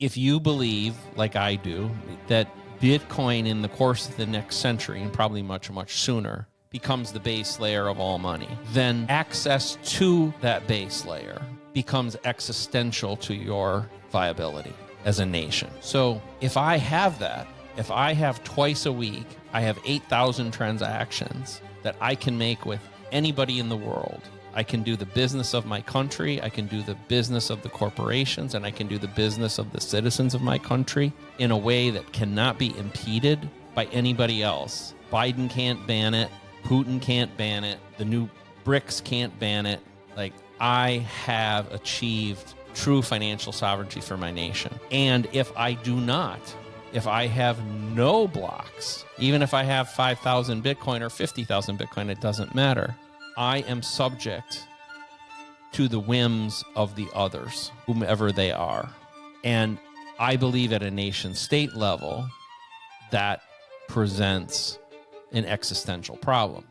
if you believe, like I do, that Bitcoin in the course of the next century, and probably much, much sooner, becomes the base layer of all money, then access to that base layer becomes existential to your viability as a nation. So if I have that, if I have twice a week, I have 8,000 transactions that I can make with anybody in the world. I can do the business of my country, I can do the business of the corporations, and I can do the business of the citizens of my country in a way that cannot be impeded by anybody else. Biden can't ban it, Putin can't ban it, the new BRICS can't ban it. Like, I have achieved true financial sovereignty for my nation. And if I do not, if I have no blocks, even if I have 5,000 Bitcoin or 50,000 Bitcoin, it doesn't matter. I am subject to the whims of the others, whomever they are. And I believe at a nation state level, that presents an existential problem.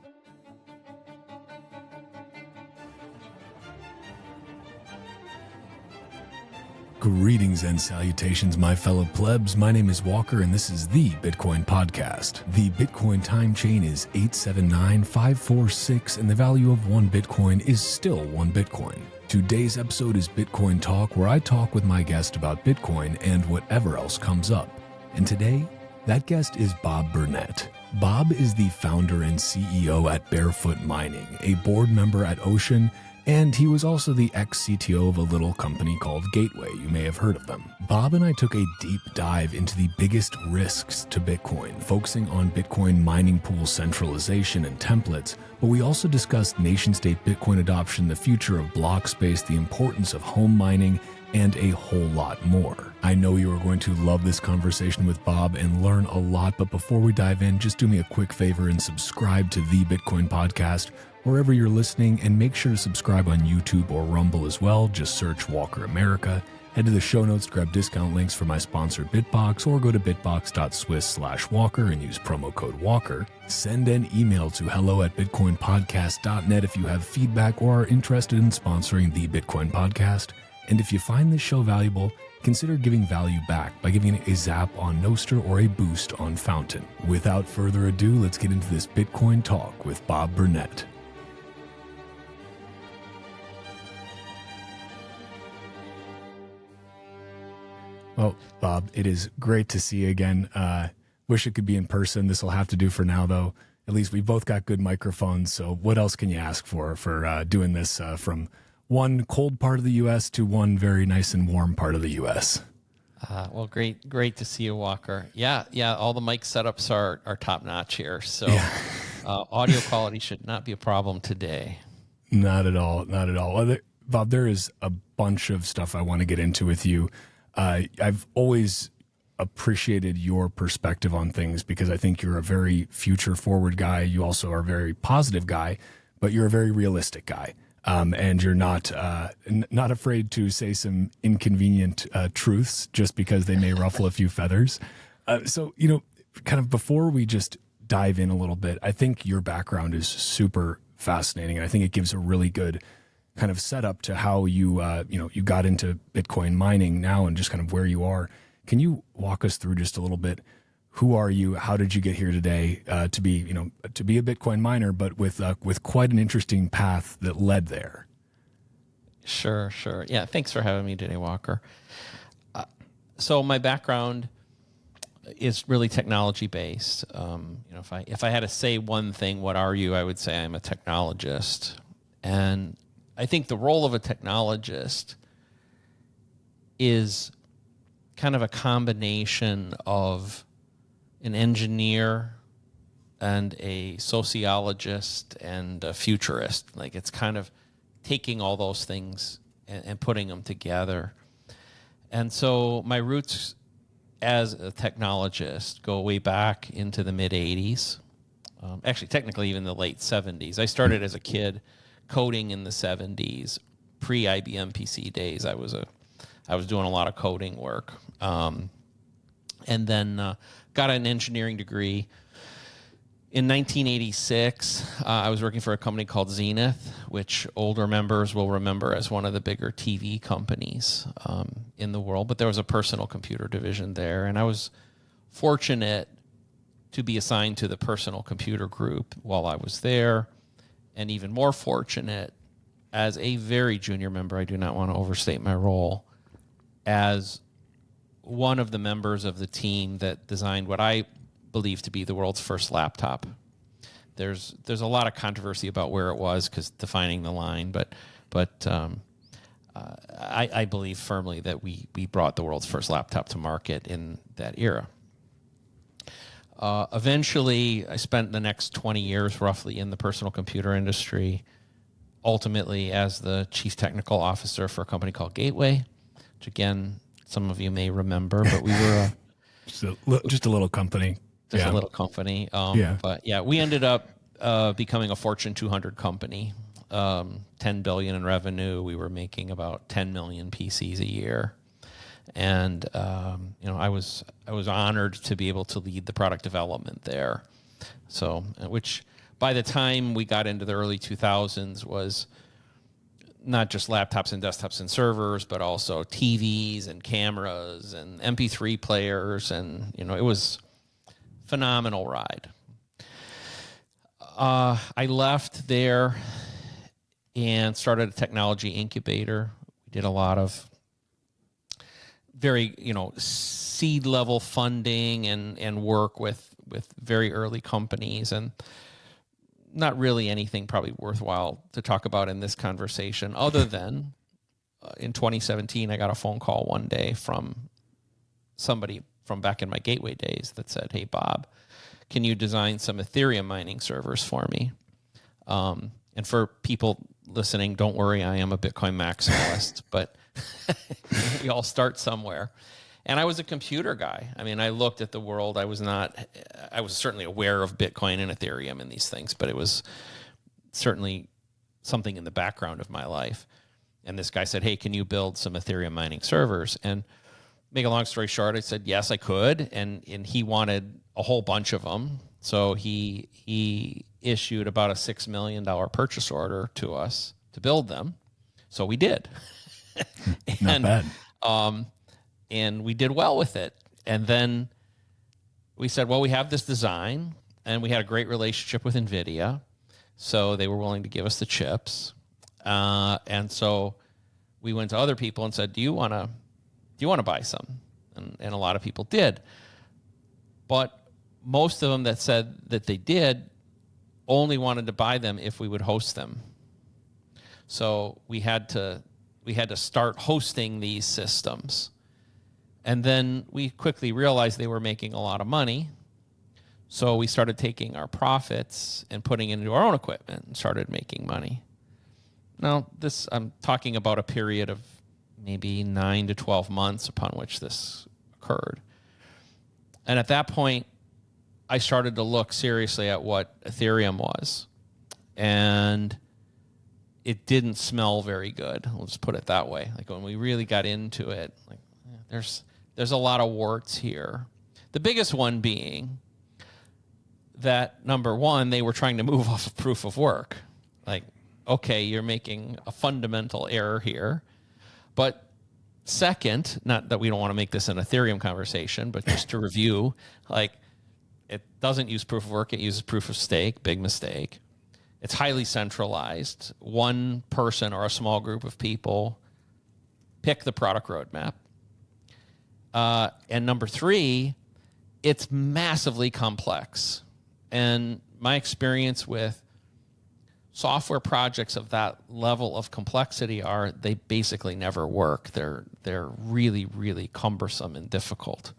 Greetings and salutations, my fellow plebs. My name is Walker, and this is the Bitcoin Podcast. The Bitcoin time chain is 879546, and the value of one Bitcoin is still one Bitcoin. Today's episode is Bitcoin Talk, where I talk with my guest about Bitcoin and whatever else comes up. And today, that guest is Bob Burnett. Bob is the founder and CEO at Barefoot Mining, a board member at Ocean, and he was also the ex-CTO of a little company called Gateway. You may have heard of them. Bob and I took a deep dive into the biggest risks to Bitcoin, focusing on Bitcoin mining pool centralization and templates, but we also discussed nation-state Bitcoin adoption, the future of block space, the importance of home mining, and a whole lot more. I know you are going to love this conversation with Bob and learn a lot, but before we dive in, just do me a quick favor and subscribe to the Bitcoin Podcast wherever you're listening, and make sure to subscribe on YouTube or Rumble as well. Just search Walker America. Head to the show notes to grab discount links for my sponsor Bitbox, or go to bitbox.swiss/Walker and use promo code Walker. Send an email to hello@bitcoinpodcast.net if you have feedback or are interested in sponsoring the Bitcoin Podcast. And if you find this show valuable, consider giving value back by giving it a zap on Nostr or a boost on Fountain. Without further ado, let's get into this Bitcoin Talk with Bob Burnett. Well, Bob, it is great to see you again. Wish it could be in person. This will have to do for now, though. At least we both got good microphones, so what else can you ask for doing this from one cold part of the U.S. to one very nice and warm part of the U.S.? Well, great to see you, Walker. Yeah. All the mic setups are top notch here, so audio quality should not be a problem today. Not at all. Well, Bob, there is a bunch of stuff I want to get into with you. I've always appreciated your perspective on things because I think you're a very future-forward guy. You also are a very positive guy, but you're a very realistic guy. And you're not afraid to say some inconvenient truths just because they may ruffle a few feathers. So, kind of before we just dive in a little bit, I think your background is super fascinating, and I think it gives a really good kind of setup to how you got into Bitcoin mining now and just kind of where you are. Can you walk us through just a little bit? Who are you? How did you get here today to be a Bitcoin miner, but with quite an interesting path that led there? Sure. Yeah, thanks for having me today, Walker. So my background is really technology based. If I had to say one thing, what are you? I would say I'm a technologist, and I think the role of a technologist is kind of a combination of an engineer and a sociologist and a futurist. Like, it's kind of taking all those things and putting them together. And so my roots as a technologist go way back into the mid 80s. Actually, technically even the late 70s. I started as a kid coding in the 70s, pre-IBM PC days. I was doing a lot of coding work. And then got an engineering degree In 1986, I was working for a company called Zenith, which older members will remember as one of the bigger TV companies in the world. But there was a personal computer division there, and I was fortunate to be assigned to the personal computer group while I was there, and even more fortunate as a very junior member, I do not want to overstate my role, as one of the members of the team that designed what I believe to be the world's first laptop. There's a lot of controversy about where it was because defining the line, but I believe firmly that we brought the world's first laptop to market in that era. Eventually, I spent the next 20 years roughly in the personal computer industry, ultimately as the chief technical officer for a company called Gateway, which again, some of you may remember, but we were just a little company. Just a little company. But yeah, we ended up becoming a Fortune 200 company, 10 billion in revenue. We were making about 10 million PCs a year. And, I was honored to be able to lead the product development there. So, which by the time we got into the early 2000s was not just laptops and desktops and servers, but also TVs and cameras and MP3 players. And, it was phenomenal ride. I left there and started a technology incubator. We did a lot of very, seed level funding and work with very early companies, and not really anything probably worthwhile to talk about in this conversation other than in 2017, I got a phone call one day from somebody from back in my Gateway days that said, "Hey, Bob, can you design some Ethereum mining servers for me?" And for people listening, don't worry, I am a Bitcoin maximalist, but we all start somewhere. And I was a computer guy. I mean, I looked at the world. I was certainly aware of Bitcoin and Ethereum and these things, but it was certainly something in the background of my life. And this guy said, "Hey, can you build some Ethereum mining servers?" And make a long story short, I said, yes, I could. And he wanted a whole bunch of them. So he issued about a $6 million purchase order to us to build them. So we did. Not bad. And we did well with it. And then we said, well, we have this design, and we had a great relationship with NVIDIA. So they were willing to give us the chips. And so we went to other people and said, do you want to buy some? And a lot of people did. But most of them that said that they did only wanted to buy them if we would host them. So we had to start hosting these systems. And then we quickly realized they were making a lot of money. So we started taking our profits and putting it into our own equipment and started making money. Now, I'm talking about a period of maybe 9 to 12 months upon which this occurred. And at that point, I started to look seriously at what Ethereum was. And it didn't smell very good. We'll just put it that way. Like when we really got into it, like there's a lot of warts here. The biggest one being that, number one, they were trying to move off of proof of work. Like, okay, you're making a fundamental error here. But second, not that we don't want to make this an Ethereum conversation, but just to review, like it doesn't use proof of work, it uses proof of stake, big mistake. It's highly centralized. One person or a small group of people pick the product roadmap. And number three, it's massively complex. And my experience with software projects of that level of complexity are they basically never work. They're really, really cumbersome and difficult.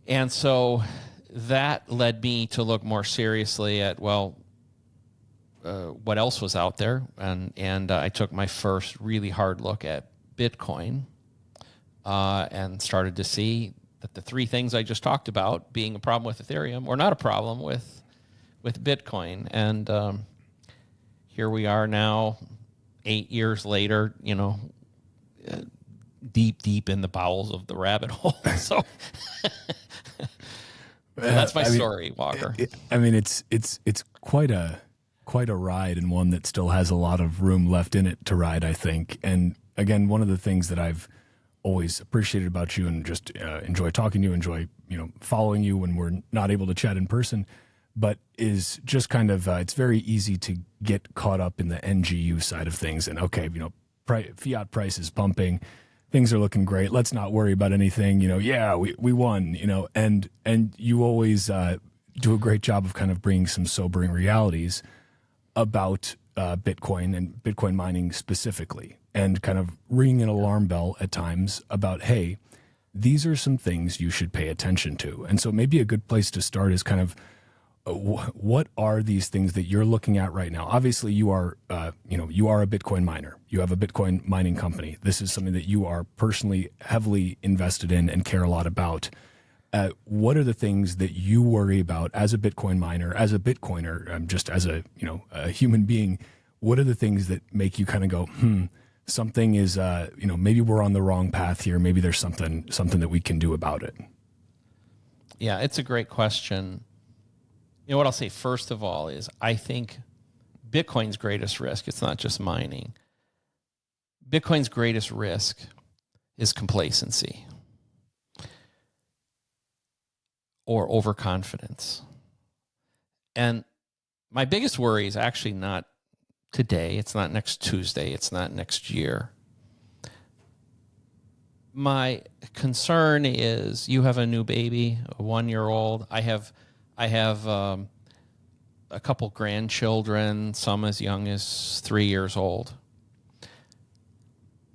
And so that led me to look more seriously at, what else was out there. And I took my first really hard look at Bitcoin and started to see that the three things I just talked about, being a problem with Ethereum, were not a problem with Bitcoin. And here we are now, 8 years later, deep in the bowels of the rabbit hole. So That's my story, Walker. I mean, it's quite a ride, and one that still has a lot of room left in it to ride, I think. And again, one of the things that I've always appreciated about you, and just enjoy talking to you, enjoy following you when we're not able to chat in person, but is just kind of it's very easy to get caught up in the NGU side of things. And okay, fiat price is pumping, things are looking great, let's not worry about anything. Yeah, we won. And you always do a great job of kind of bringing some sobering realities about Bitcoin and Bitcoin mining specifically, and kind of ringing an alarm bell at times about, hey, these are some things you should pay attention to. And so maybe a good place to start is kind of what are these things that you're looking at right now? Obviously, you are a Bitcoin miner. You have a Bitcoin mining company. This is something that you are personally heavily invested in and care a lot about. What are the things that you worry about as a Bitcoin miner, as a Bitcoiner, just as a human being? What are the things that make you kind of go, something is, maybe we're on the wrong path here. Maybe there's something that we can do about it. Yeah, it's a great question. What I'll say first of all is I think Bitcoin's greatest risk, it's not just mining. Bitcoin's greatest risk is complacency or overconfidence. And my biggest worry is actually not today. It's not next Tuesday. It's not next year. My concern is you have a new baby, a 1-year-old. I have a couple grandchildren, some as young as 3 years old.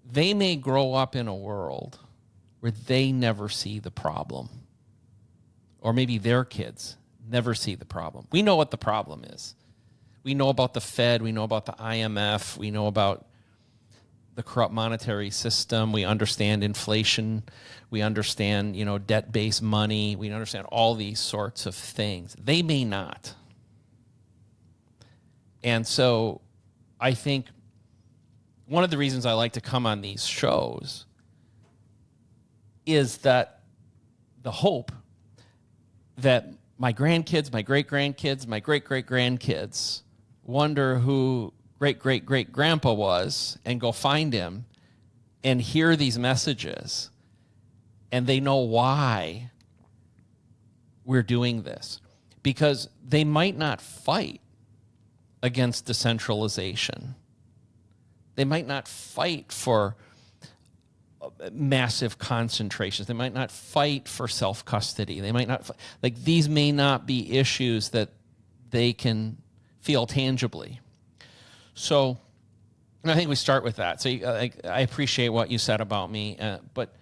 They may grow up in a world where they never see the problem. Or maybe their kids never see the problem. We know what the problem is. We know about the Fed. We know about the IMF. We know about the corrupt monetary system. We understand inflation. We understand, debt-based money. We understand all these sorts of things. They may not. And so I think one of the reasons I like to come on these shows is that the hope that my grandkids, my great-grandkids, my great-great-grandkids wonder who great-great-great-grandpa was and go find him and hear these messages, and they know why we're doing this. Because they might not fight against decentralization. They might not fight for massive concentrations. They might not fight for self-custody. They might not, these may not be issues that they can feel tangibly. So I think we start with that. So I appreciate what you said about me, but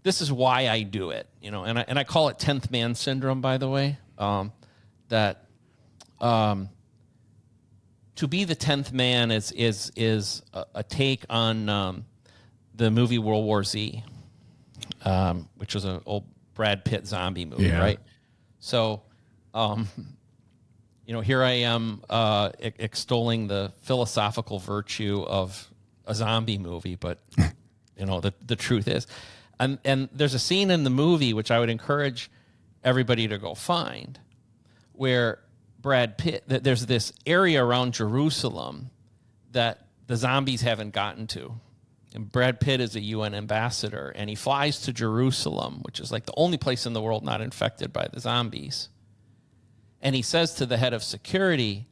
this is why I do it, and I call it 10th man syndrome, by the way, to be the 10th man is a take on the movie World War Z, which was an old Brad Pitt zombie movie, right? So, here I am extolling the philosophical virtue of a zombie movie, but the truth is, and there's a scene in the movie which I would encourage everybody to go find, where Brad Pitt, there's this area around Jerusalem that the zombies haven't gotten to. And Brad Pitt is a UN ambassador, and he flies to Jerusalem, which is like the only place in the world not infected by the zombies. And he says to the head of security,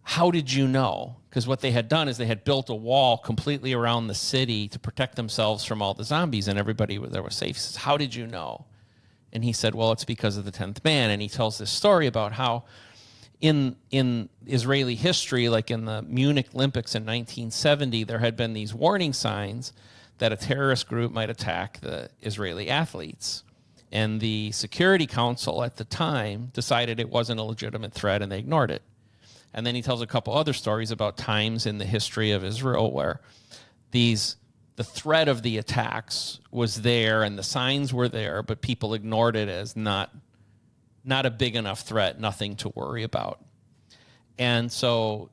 how did you know? Because what they had done is they had built a wall completely around the city to protect themselves from all the zombies, and everybody there was safe. He says, how did you know? And he said, well, it's because of the 10th man. And he tells this story about how in Israeli history, like in the Munich Olympics in 1970, there had been these warning signs that a terrorist group might attack the Israeli athletes. And the Security Council at the time decided it wasn't a legitimate threat, and they ignored it. And then he tells a couple other stories about times in the history of Israel where the threat of the attacks was there and the signs were there, but people ignored it as not a big enough threat, nothing to worry about. And so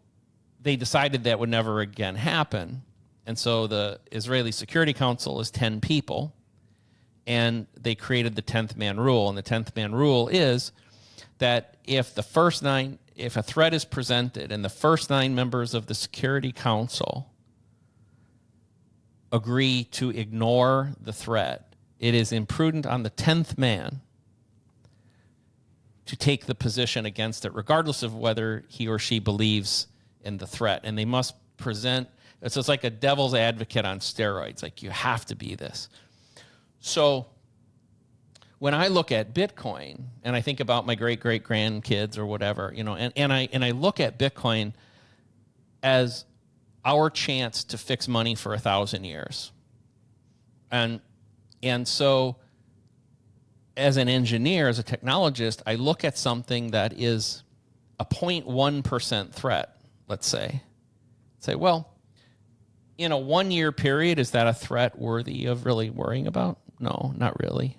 they decided that would never again happen. And so the Israeli Security Council is 10 people. and they created the 10th man rule. And the 10th man rule is that if a threat is presented and the first 9 members of the Security Council agree to ignore the threat, it is imprudent on the 10th man to take the position against it, regardless of whether he or she believes in the threat. And they must present, it's just like a devil's advocate on steroids. Like, you have to be this. So when I look at Bitcoin and I think about my great-great-grandkids or whatever, and I look at Bitcoin as our chance to fix money for 1,000 years. And so as an engineer, as a technologist, I look at something that is a 0.1% threat, let's say. Well, in a 1-year period, is that a threat worthy of really worrying about? No, not really.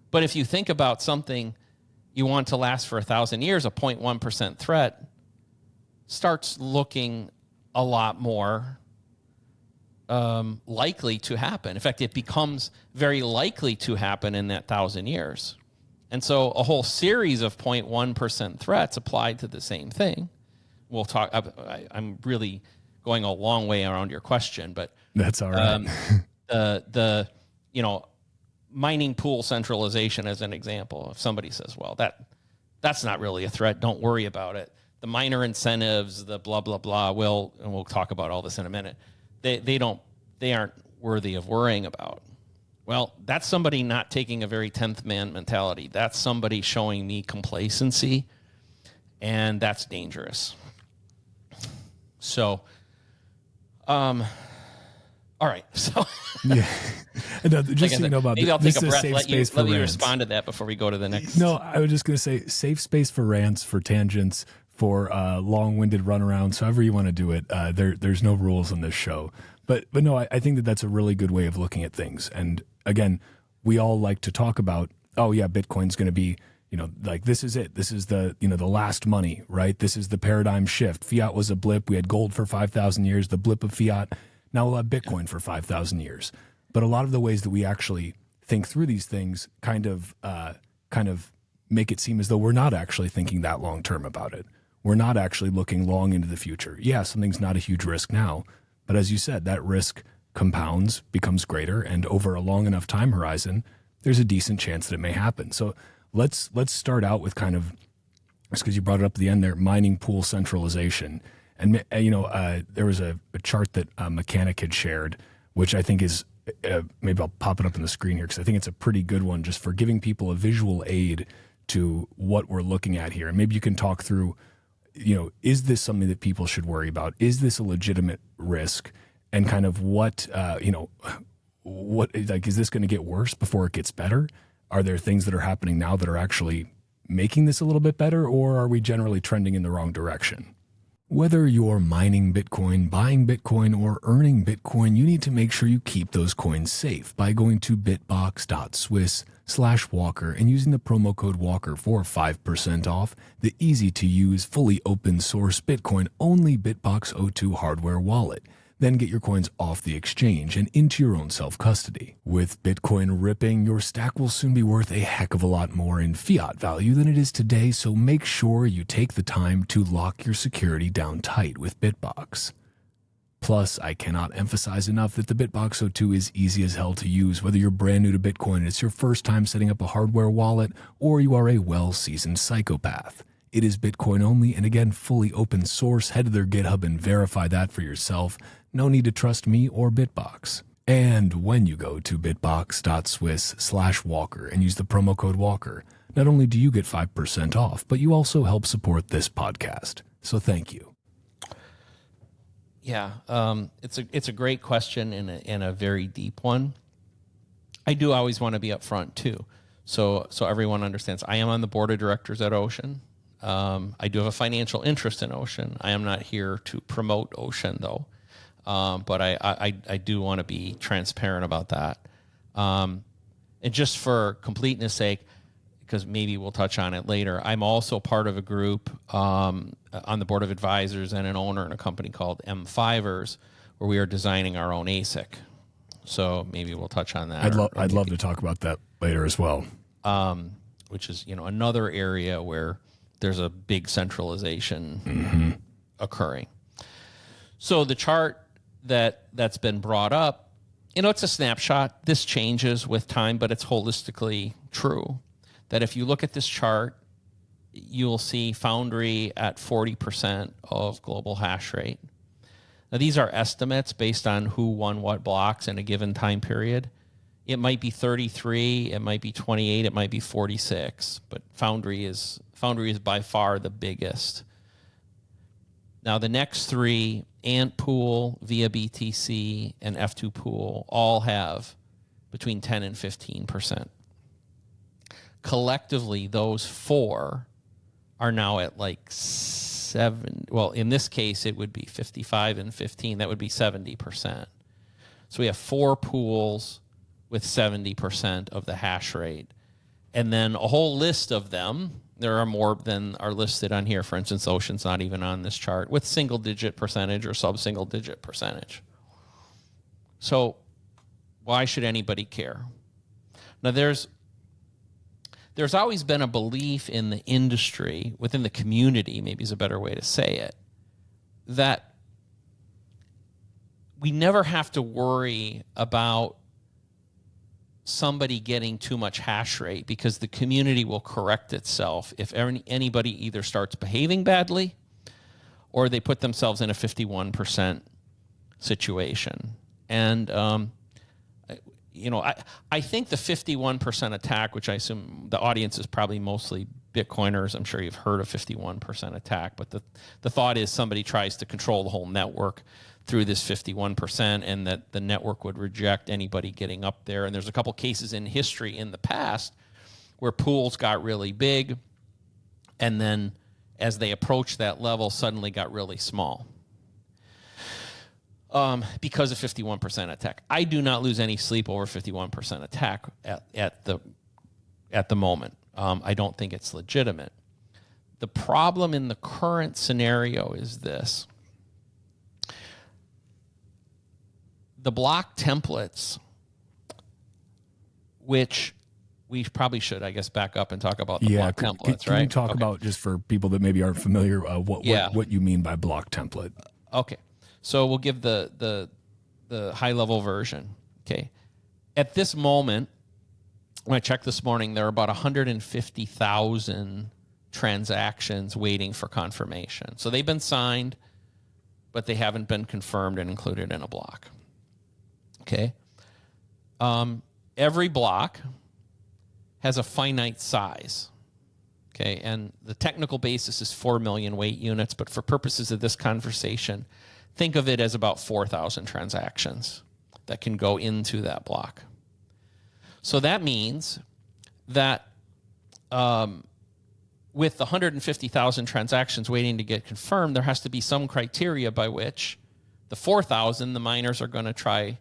But if you think about something you want to last for 1,000 years, a 0.1% threat starts looking a lot more likely to happen. In fact, it becomes very likely to happen in that 1,000 years. And so a whole series of 0.1% threats applied to the same thing. We'll talk. I'm really going a long way around your question, but that's all right. The mining pool centralization as an example. If somebody says, well, that's not really a threat, don't worry about it. The miner incentives, the blah, blah, blah, and we'll talk about all this in a minute. They aren't worthy of worrying about. Well, that's somebody not taking a very 10th man mentality. That's somebody showing me complacency, and that's dangerous. So, all right. So, yeah. No, just so you know, Bob, maybe I'll take a breath. Let you respond to that before we go to the next. No, I was just going to say safe space for rants, for tangents, for long-winded runarounds, however you want to do it. There's no rules on this show. But no, I think that's a really good way of looking at things. And again, we all like to talk about, oh yeah, Bitcoin's going to be, like this is it. This is the last money, right? This is the paradigm shift. Fiat was a blip. We had gold for 5,000 years, the blip of fiat. Now we'll have Bitcoin for 5,000 years. But a lot of the ways that we actually think through these things kind of make it seem as though we're not actually thinking that long term about it. We're not actually looking long into the future. Yeah, something's not a huge risk now, but as you said, that risk compounds, becomes greater, and over a long enough time horizon, there's a decent chance that it may happen. So let's start out with kind of, just because you brought it up at the end there, mining pool centralization. And there was a chart that Mechanic had shared, which I think is, maybe I'll pop it up on the screen here because I think it's a pretty good one just for giving people a visual aid to what we're looking at here. And maybe you can talk through, is this something that people should worry about? Is this a legitimate risk? And kind of what is this going to get worse before it gets better? Are there things that are happening now that are actually making this a little bit better, or are we generally trending in the wrong direction? Whether you're mining Bitcoin, buying Bitcoin, or earning Bitcoin, you need to make sure you keep those coins safe by going to bitbox.swiss/Walker and using the promo code Walker for 5% off the easy-to-use, fully open-source Bitcoin-only BitBox02 hardware wallet. Then get your coins off the exchange and into your own self-custody. With Bitcoin ripping, your stack will soon be worth a heck of a lot more in fiat value than it is today, so make sure you take the time to lock your security down tight with BitBox. Plus, I cannot emphasize enough that the BitBox02 is easy as hell to use, whether you're brand new to Bitcoin and it's your first time setting up a hardware wallet, or you are a well-seasoned psychopath. It is Bitcoin only, and again, fully open source. Head to their GitHub and verify that for yourself. No need to trust me or Bitbox. And when you go to bitbox.swiss/Walker and use the promo code Walker, not only do you get 5% off, but you also help support this podcast. So thank you. Yeah, it's a great question and a very deep one. I do always want to be upfront too, so everyone understands. I am on the board of directors at Ocean. I do have a financial interest in Ocean. I am not here to promote Ocean though. But I do want to be transparent about that. And just for completeness sake, because maybe we'll touch on it later, I'm also part of a group on the board of advisors and an owner in a company called M5ers, where we are designing our own ASIC. So maybe we'll touch on that. I'd love to talk about that later as well. Which is, another area where there's a big centralization occurring. So the chart that's been brought up, it's a snapshot. This changes with time, but it's holistically true. That if you look at this chart, you'll see Foundry at 40% of global hash rate. Now, these are estimates based on who won what blocks in a given time period. It might be 33, it might be 28, it might be 46, but Foundry is by far the biggest. Now, the next three, Ant Pool, Via BTC, and F2 Pool, all have between 10 and 15%. Collectively, those four are now at like 7. Well, in this case, it would be 55 and 15. That would be 70%. So we have 4 pools with 70% of the hash rate. And then a whole list of them. There are more than are listed on here. For instance, Ocean's not even on this chart, with single-digit percentage or sub-single-digit percentage. So why should anybody care? Now, there's always been a belief in the industry, within the community, maybe is a better way to say it, that we never have to worry about somebody getting too much hash rate, because the community will correct itself if anybody either starts behaving badly or they put themselves in a 51% situation. And I think the 51% attack, which I assume the audience is probably mostly Bitcoiners. I'm sure you've heard of 51% attack, but the thought is somebody tries to control the whole network through this 51%, and that the network would reject anybody getting up there. And there's a couple cases in history in the past where pools got really big, and then as they approached that level, suddenly got really small. Because of 51% attack. I do not lose any sleep over 51% attack at the moment. I don't think it's legitimate. The problem in the current scenario is this. The block templates, which we probably should, I guess, back up and talk about the block templates, can right? you talk about, just for people that maybe aren't familiar, what you mean by block template? Okay. So we'll give the high-level version. Okay. At this moment, when I checked this morning, there are about 150,000 transactions waiting for confirmation. So they've been signed, but they haven't been confirmed and included in a block. Okay. Every block has a finite size. Okay. And the technical basis is 4 million weight units, but for purposes of this conversation, think of it as about 4,000 transactions that can go into that block. So that means that with the 150,000 transactions waiting to get confirmed, there has to be some criteria by which the 4,000 the miners are going to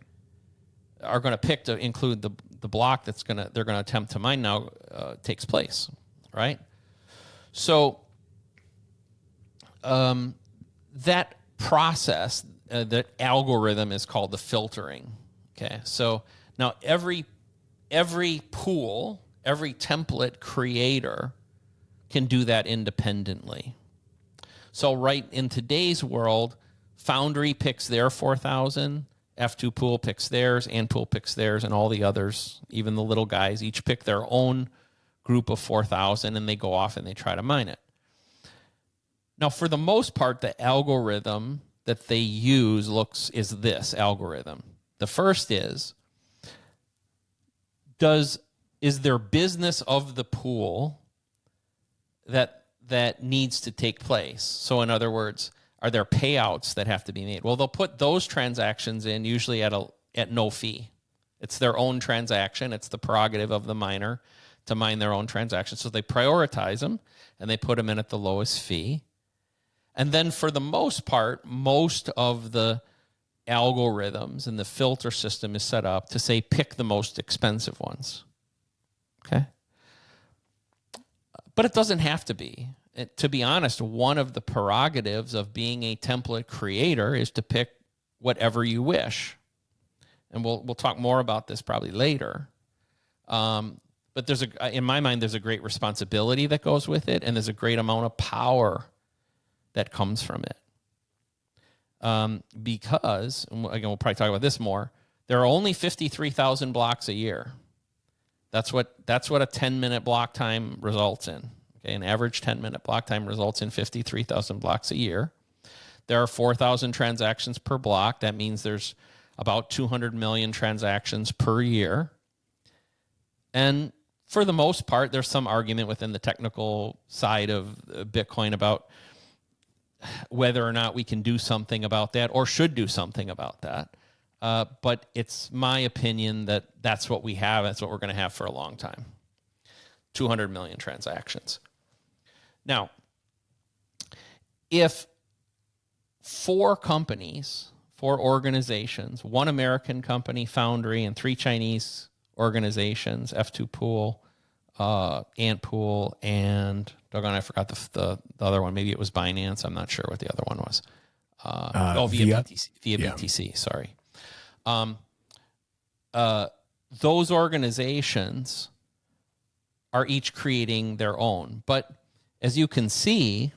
pick to include the block they're going to attempt to mine now takes place, right? So that process, that algorithm is called the filtering. Okay, so now every pool, every template creator can do that independently. So right in today's world, Foundry picks their 4,000, F2 Pool picks theirs, Ant Pool picks theirs, and all the others, even the little guys, each pick their own group of 4,000, and they go off and they try to mine it. Now, for the most part, the algorithm that they use is this algorithm. The first is there business of the pool that needs to take place? So in other words, are there payouts that have to be made? Well, they'll put those transactions in usually at no fee. It's their own transaction. It's the prerogative of the miner to mine their own transaction. So they prioritize them and they put them in at the lowest fee. And then for the most part, most of the algorithms and the filter system is set up to say pick the most expensive ones. Okay? But it doesn't have to be. To be honest, one of the prerogatives of being a template creator is to pick whatever you wish. and we'll talk more about this probably later. But in my mind, there's a great responsibility that goes with it, and there's a great amount of power that comes from it. Because, and again, we'll probably talk about this more, there are only 53,000 blocks a year. That's what a 10-minute block time results in. Okay, an average 10-minute block time results in 53,000 blocks a year. There are 4,000 transactions per block. That means there's about 200 million transactions per year. And for the most part, there's some argument within the technical side of Bitcoin about whether or not we can do something about that or should do something about that. But it's my opinion that that's what we have. That's what we're going to have for a long time. 200 million transactions. Now, if 4 organizations, 1 American company, Foundry, and 3 Chinese organizations, F2 Pool, Ant Pool, and doggone, I forgot the other one. Maybe it was Binance. I'm not sure what the other one was. Via BTC. Sorry. Those organizations are each creating their own. But as you can see,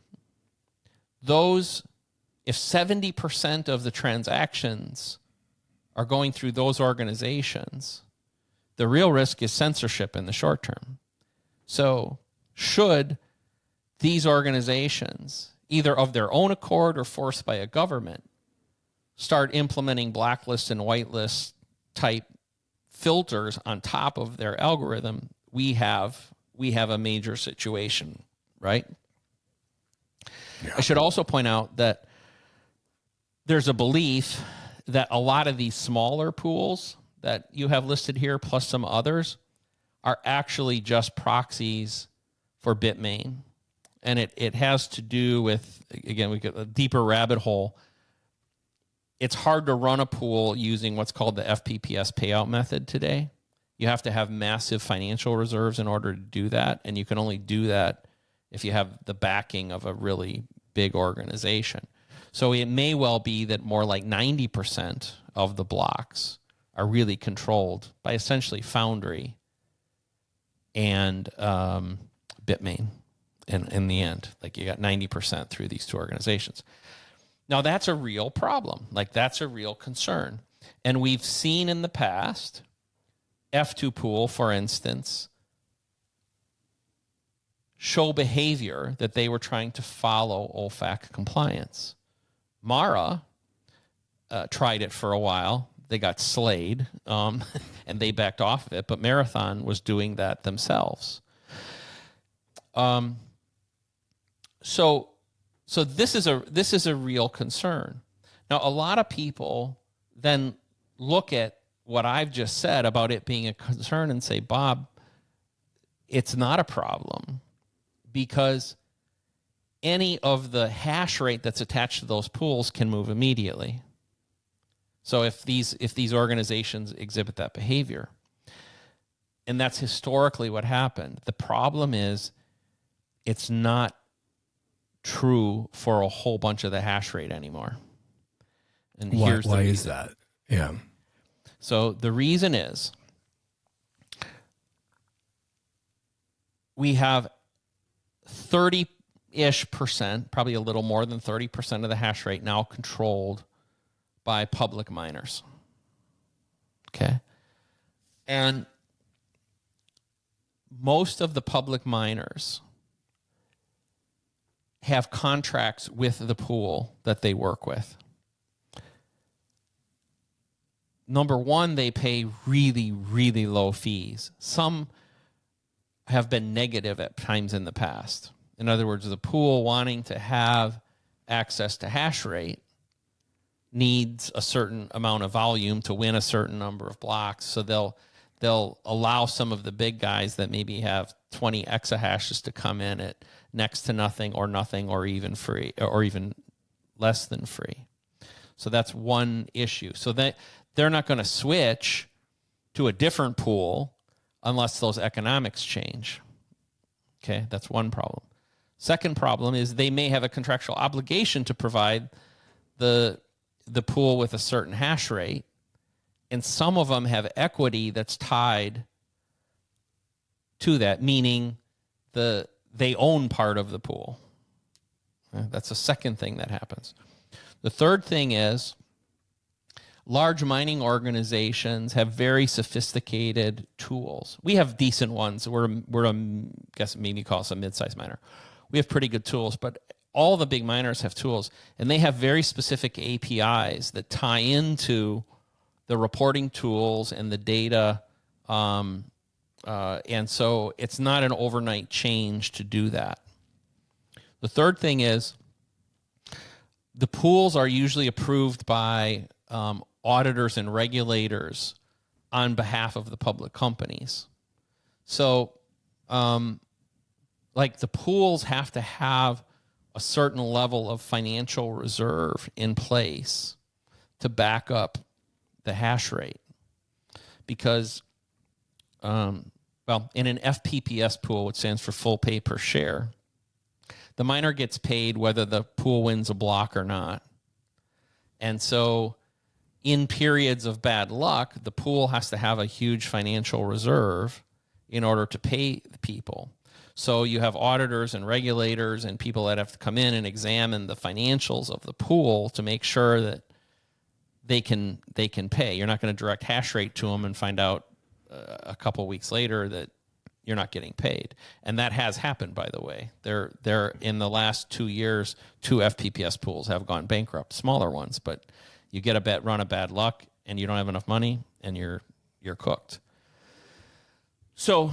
if 70% of the transactions are going through those organizations, the real risk is censorship in the short term. So should these organizations, either of their own accord or forced by a government, start implementing blacklist and whitelist type filters on top of their algorithm, we have a major situation, right? Yeah. I should also point out that there's a belief that a lot of these smaller pools that you have listed here, plus some others, are actually just proxies for Bitmain. And it has to do with, again, we get a deeper rabbit hole. It's hard to run a pool using what's called the FPPS payout method today. You have to have massive financial reserves in order to do that, and you can only do that if you have the backing of a really big organization. So it may well be that more like 90% of the blocks are really controlled by essentially Foundry and Bitmain in the end. Like you got 90% through these 2 organizations. Now that's a real problem. Like that's a real concern. And we've seen in the past, F2 Pool, for instance, show behavior that they were trying to follow OFAC compliance. Mara tried it for a while. They got slayed, and they backed off of it. But Marathon was doing that themselves. So this is a real concern. Now, a lot of people then look at what I've just said about it being a concern and say, Bob, it's not a problem because any of the hash rate that's attached to those pools can move immediately. So if these organizations exhibit that behavior, and that's historically what happened, the problem is it's not true for a whole bunch of the hash rate anymore. And here's the reason. Why is that? Yeah. So the reason is we have 30-ish%, probably a little more than 30% of the hash rate now controlled by public miners. Okay. And most of the public miners have contracts with the pool that they work with. Number one, they pay really, really low fees. Some have been negative at times in the past. In other words, the pool wanting to have access to hash rate needs a certain amount of volume to win a certain number of blocks. So they'll allow some of the big guys that maybe have 20 exahashes to come in at next to nothing or even free or even less than free. So that's one issue. So that they're not going to switch to a different pool unless those economics change. Okay, that's one problem. Second problem is they may have a contractual obligation to provide the pool with a certain hash rate, And some of them have equity that's tied to that, meaning they own part of the pool. That's the second thing that happens. The third thing is large mining organizations have very sophisticated tools. We have decent ones. We're I guess maybe call us a mid-sized miner. We have pretty good tools, but all the big miners have tools, and they have very specific APIs that tie into the reporting tools and the data. And so it's not an overnight change to do that. The third thing is the pools are usually approved by auditors and regulators on behalf of the public companies. So like the pools have to have a certain level of financial reserve in place to back up the hash rate. Because, well, in an FPPS pool, which stands for full pay per share, the miner gets paid whether the pool wins a block or not. And so in periods of bad luck, the pool has to have a huge financial reserve in order to pay the people. So you have auditors and regulators and people that have to come in and examine the financials of the pool to make sure that they can pay. You're not going to direct hash rate to them and find out a couple weeks later that you're not getting paid. And that has happened, by the way. They're in the last 2 years, 2 FPPS pools have gone bankrupt, smaller ones, but you get a run of bad luck and you don't have enough money and you're cooked. So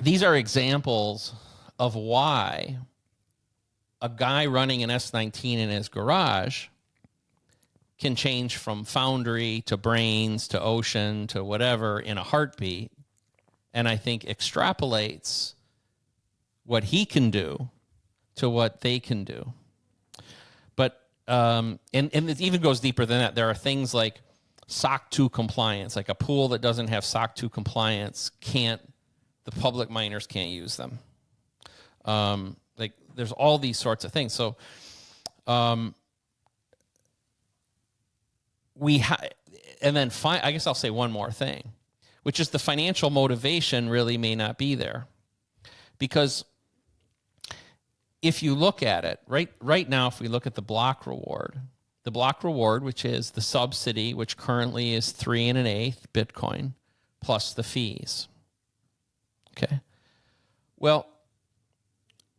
these are examples of why a guy running an S19 in his garage can change from Foundry to Brains to Ocean to whatever in a heartbeat, and I think extrapolates what he can do to what they can do. But and it even goes deeper than that. There are things like SOC 2 compliance, like a pool that doesn't have SOC 2 compliance the public miners can't use them. Like there's all these sorts of things. So and then I guess I'll say one more thing, which is the financial motivation really may not be there. Because if you look at it, right now, if we look at the block reward, which is the subsidy, which currently is 3 1/8 Bitcoin, plus the fees. Okay. Well,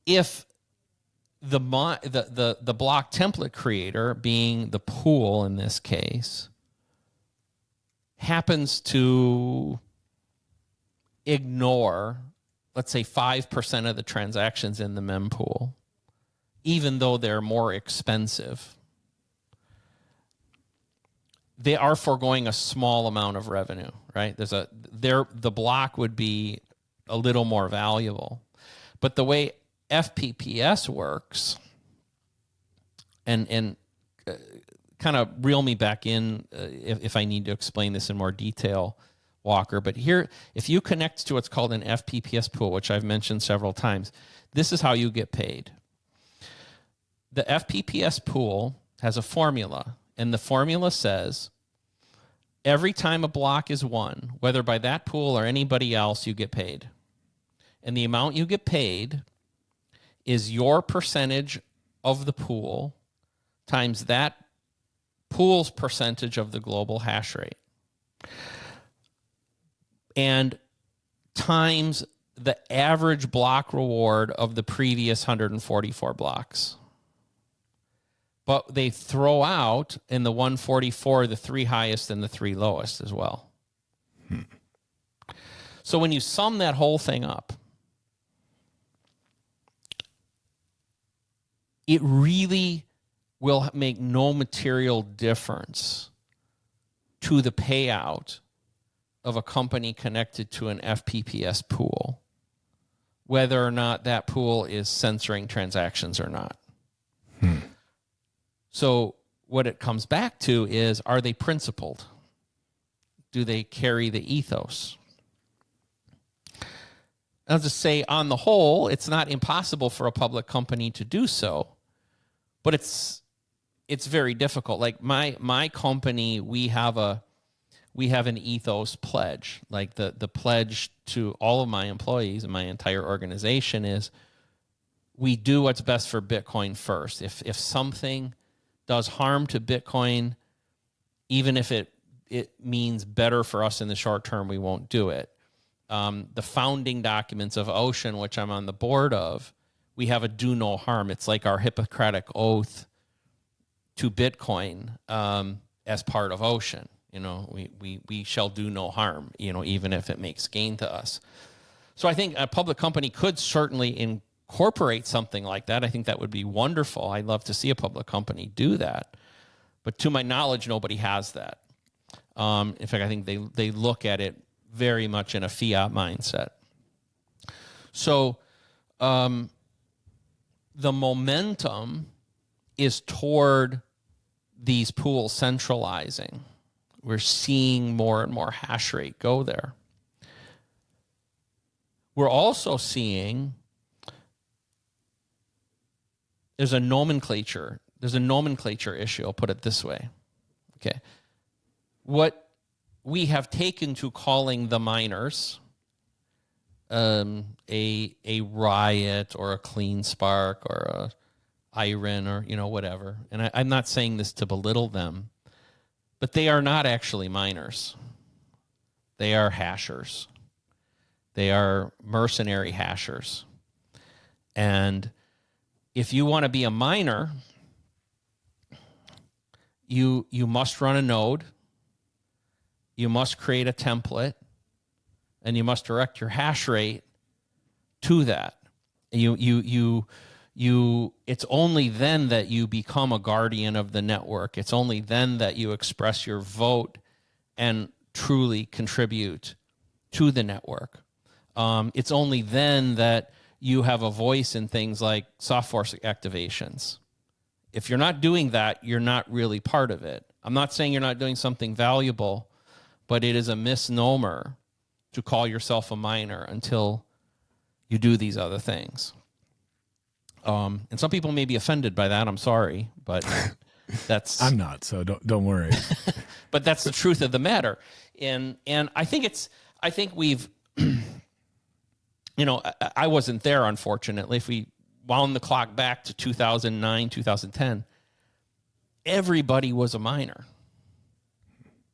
if the block template creator, being the pool in this case, happens to ignore, let's say, 5% of the transactions in the mempool, even though they're more expensive, they are foregoing a small amount of revenue, right? The block would be a little more valuable. But the way FPPS works, and kind of reel me back in if I need to explain this in more detail, Walker. But here, if you connect to what's called an FPPS pool, which I've mentioned several times, this is how you get paid. The FPPS pool has a formula, and the formula says every time a block is won, whether by that pool or anybody else, you get paid. And the amount you get paid is your percentage of the pool times that pool's percentage of the global hash rate, and times the average block reward of the previous 144 blocks. But they throw out in the 144 the 3 highest and the 3 lowest as well. So when you sum that whole thing up, it really will make no material difference to the payout of a company connected to an FPPS pool, whether or not that pool is censoring transactions or not. So what it comes back to is, are they principled? Do they carry the ethos? I'll just say, on the whole, it's not impossible for a public company to do so, but it's very difficult. Like my company, we have a we have an ethos pledge. Like the pledge to all of my employees and my entire organization is we do what's best for Bitcoin first. If something does harm to Bitcoin, even if it means better for us in the short term, we won't do it. The founding documents of Ocean, which I'm on the board of, we have a do no harm. It's like our Hippocratic oath to Bitcoin as part of Ocean. We shall do no harm, even if it makes gain to us. So I think a public company could certainly incorporate something like that. I think that would be wonderful. I'd love to see a public company do that. But to my knowledge, nobody has that. In fact, I think they look at it very much in a fiat mindset. So the momentum is toward these pools centralizing. We're seeing more and more hash rate go there. We're also seeing there's a nomenclature issue. I'll put it this way. Okay. What we have taken to calling the miners a riot or a clean spark or a iron or whatever. And I'm not saying this to belittle them, but they are not actually miners. They are hashers. They are mercenary hashers. And if you want to be a miner, you must run a node, you must create a template, and you must direct your hash rate to that. It's only then that you become a guardian of the network. It's only then that you express your vote and truly contribute to the network. It's only then that you have a voice in things like soft fork activations. If you're not doing that, you're not really part of it. I'm not saying you're not doing something valuable, but it is a misnomer to call yourself a miner until you do these other things. And some people may be offended by that. I'm sorry, but that's... I'm not, so don't worry. But that's the truth of the matter. And I think we've, I wasn't there, unfortunately. If we wound the clock back to 2009, 2010, everybody was a miner.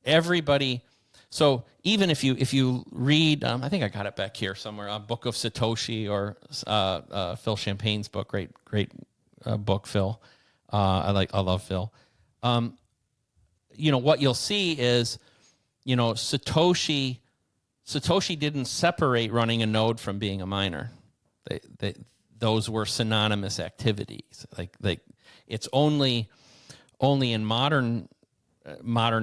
Everybody. So even if you read, I think I got it back here somewhere, a Book of Satoshi or Phil Champagne's book, great book, Phil. I love Phil. What you'll see is, Satoshi didn't separate running a node from being a miner. Those were synonymous activities. Like it's only in modern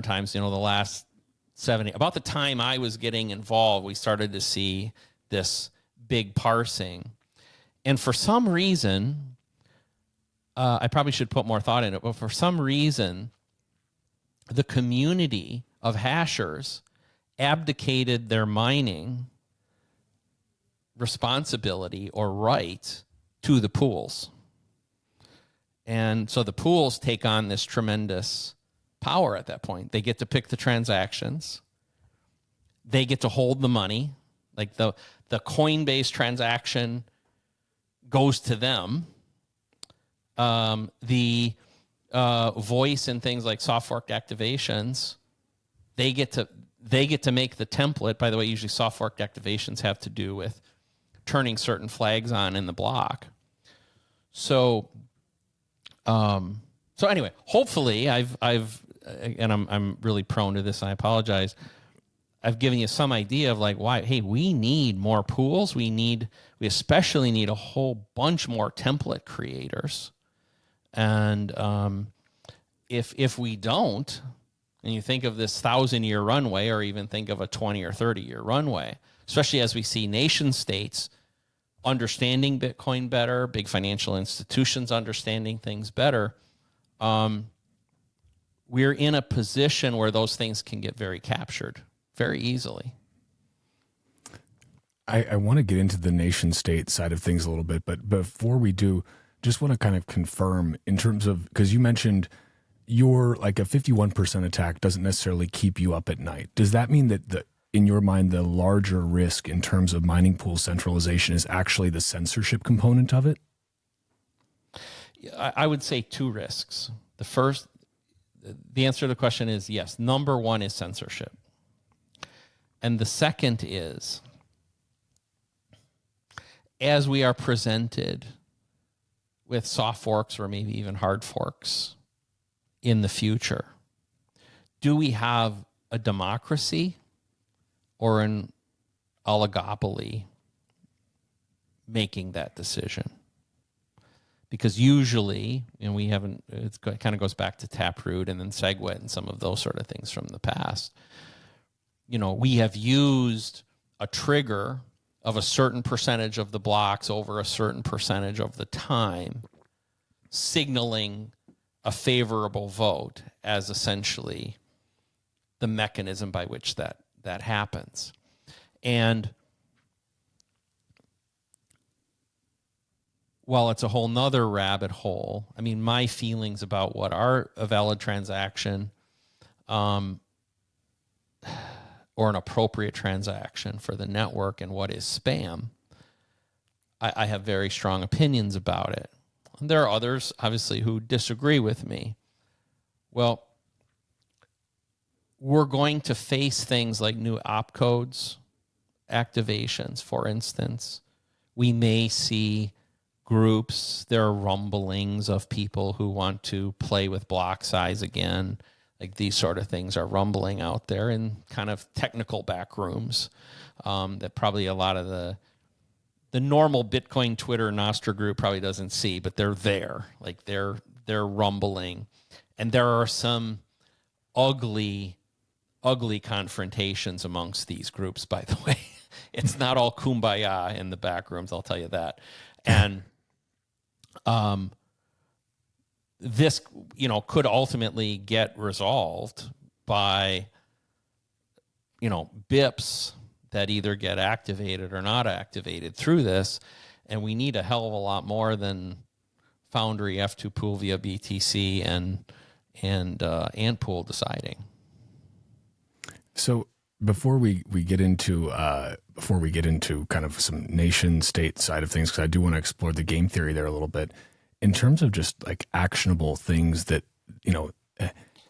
times, the last 70, about the time I was getting involved, we started to see this big parsing. And for some reason, I probably should put more thought in it, but for some reason, the community of hashers abdicated their mining responsibility or right to the pools. And so the pools take on this tremendous power at that point. They get to pick the transactions. They get to hold the money. Like the Coinbase transaction goes to them. The voice and things like soft forked activations, they get to make the template. By the way, usually soft forked activations have to do with turning certain flags on in the block. So anyway, hopefully I'm really prone to this. I apologize. I've given you some idea of like why. Hey, we need more pools. We especially need a whole bunch more template creators. And if we don't, and you think of this 1,000-year runway, or even think of a 20 or 30-year runway, especially as we see nation states understanding Bitcoin better, big financial institutions understanding things better, we're in a position where those things can get very captured very easily. I want to get into the nation state side of things a little bit, but before we do, just want to kind of confirm in terms of, because you mentioned your like a 51% attack doesn't necessarily keep you up at night. Does that mean that in your mind, the larger risk in terms of mining pool centralization is actually the censorship component of it? I would say two risks. The answer to the question is yes. Number one is censorship. And the second is, as we are presented with soft forks or maybe even hard forks in the future, do we have a democracy or an oligopoly making that decision? Because usually, and we haven't, it kind of goes back to Taproot and then SegWit and some of those sort of things from the past. We have used a trigger of a certain percentage of the blocks over a certain percentage of the time, signaling a favorable vote as essentially the mechanism by which that happens. And while it's a whole nother rabbit hole, I mean, my feelings about what are a valid transaction or an appropriate transaction for the network and what is spam, I have very strong opinions about it. And there are others, obviously, who disagree with me. Well, we're going to face things like new opcodes, activations, for instance. We may see groups, there are rumblings of people who want to play with block size again. Like these sort of things are rumbling out there in kind of technical back rooms that probably a lot of the normal Bitcoin Twitter Nostra group probably doesn't see, but they're there. Like they're rumbling. And there are some ugly confrontations amongst these groups, by the way. It's not all kumbaya in the back rooms, I'll tell you that. And this, could ultimately get resolved by, BIPs that either get activated or not activated through this. And we need a hell of a lot more than Foundry, F2 Pool via BTC and Antpool deciding. So before we get into kind of some nation state side of things, because I do want to explore the game theory there a little bit, in terms of just like actionable things that,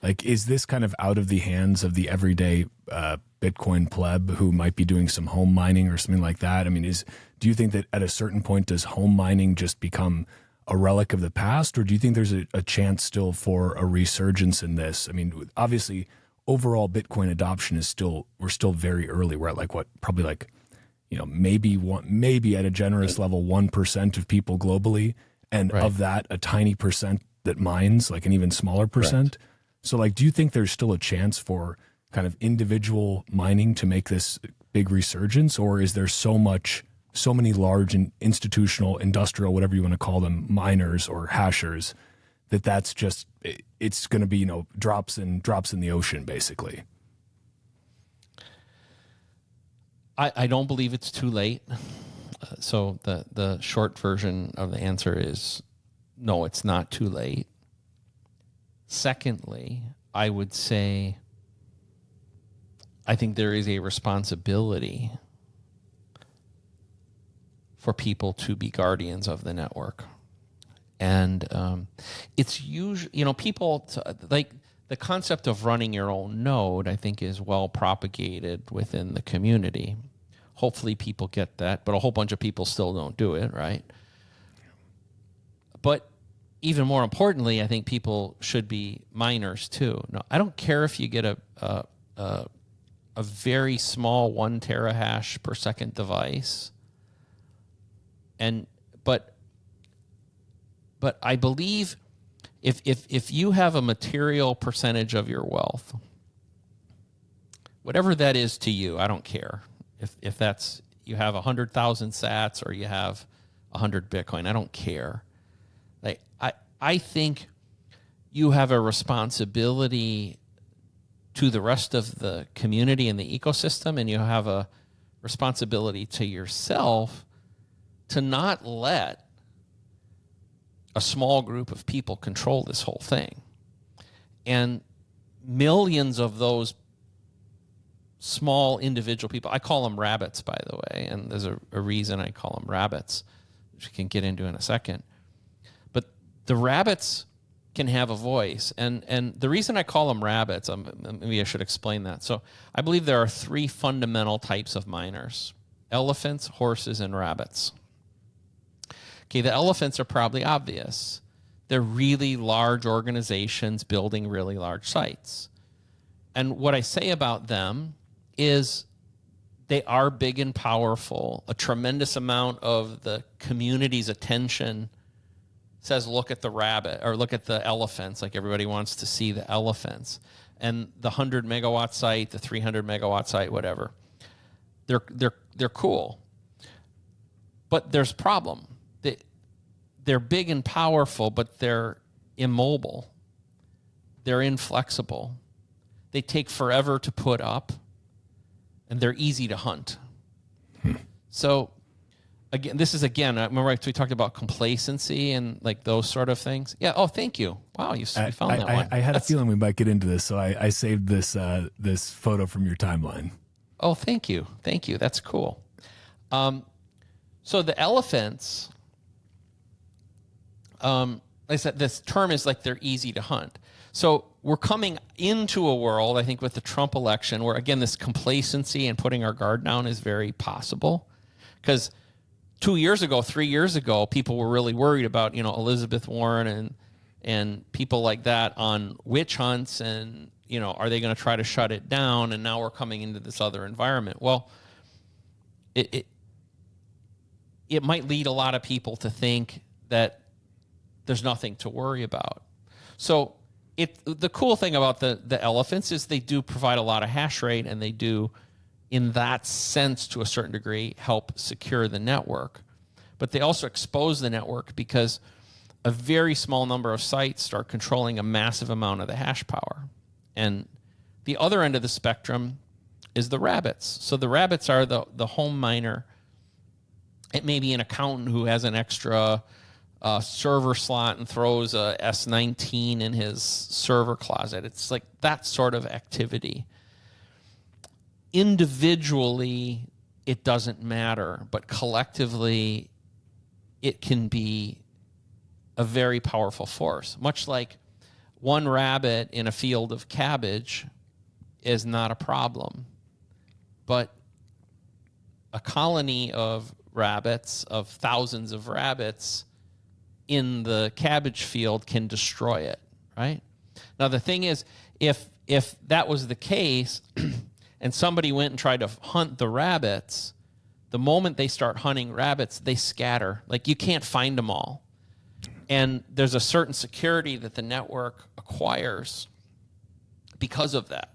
like, is this kind of out of the hands of the everyday Bitcoin pleb who might be doing some home mining or something like that? I mean, do you think that at a certain point, does home mining just become a relic of the past, or do you think there's a chance still for a resurgence in this? I mean, obviously, overall Bitcoin adoption we're still very early. We're at probably maybe at a generous level, 1% of people globally. And of that, a tiny percent that mines, like an even smaller percent. Right. So do you think there's still a chance for kind of individual mining to make this big resurgence? Or is there so many large and institutional, industrial, whatever you want to call them, miners or hashers, that's just, it's going to be, drops in the ocean, basically? I don't believe it's too late. So the short version of the answer is no, it's not too late. Secondly, I would say I think there is a responsibility for people to be guardians of the network. And it's usually, people, like the concept of running your own node, I think is well propagated within the community. Hopefully people get that, but a whole bunch of people still don't do it, right? But even more importantly, I think people should be miners too. No, I don't care if you get a very small 1 terahash per second device, but I believe if you have a material percentage of your wealth, whatever that is to you, I don't care. If that's, you have 100,000 sats or you have 100 Bitcoin, I don't care. I think you have a responsibility to the rest of the community and the ecosystem, and you have a responsibility to yourself to not let a small group of people control this whole thing. And millions of those small individual people, I call them rabbits, by the way, and there's a reason I call them rabbits, which we can get into in a second. But the rabbits can have a voice. And the reason I call them rabbits, maybe I should explain that. So I believe there are three fundamental types of miners: elephants, horses, and rabbits. Okay, the elephants are probably obvious. They're really large organizations building really large sites. And what I say about them is they are big and powerful. A tremendous amount of the community's attention says, look at the rabbit, or look at the elephants, like everybody wants to see the elephants. And the 100 megawatt site, the 300 megawatt site, whatever, they're cool. But there's a problem. They're big and powerful, but they're immobile. They're inflexible. They take forever to put up, and they're easy to hunt. So, again, remember we talked about complacency and like those sort of things? Yeah, oh, thank you. Wow, you found that one. I had a feeling we might get into this, so I saved this this photo from your timeline. Oh, thank you. Thank you. That's cool. So the elephants... like I said, this term is like they're easy to hunt. So we're coming into a world, I think, with the Trump election where, again, this complacency and putting our guard down is very possible. Because 3 years ago, people were really worried about, Elizabeth Warren and people like that on witch hunts and, are they going to try to shut it down? And now we're coming into this other environment. Well, it might lead a lot of people to think that there's nothing to worry about. So the cool thing about the elephants is they do provide a lot of hash rate, and they do, in that sense, to a certain degree, help secure the network. But they also expose the network because a very small number of sites start controlling a massive amount of the hash power. And the other end of the spectrum is the rabbits. So the rabbits are the home miner. It may be an accountant who has an extra server slot and throws a S19 in his server closet. It's like that sort of activity. Individually, it doesn't matter, but collectively, it can be a very powerful force. Much like one rabbit in a field of cabbage is not a problem, but a colony of rabbits, of thousands of rabbits, in the cabbage field can destroy it, right? Now, the thing is, if that was the case and somebody went and tried to hunt the rabbits, the moment they start hunting rabbits, they scatter. Like, you can't find them all. And there's a certain security that the network acquires because of that,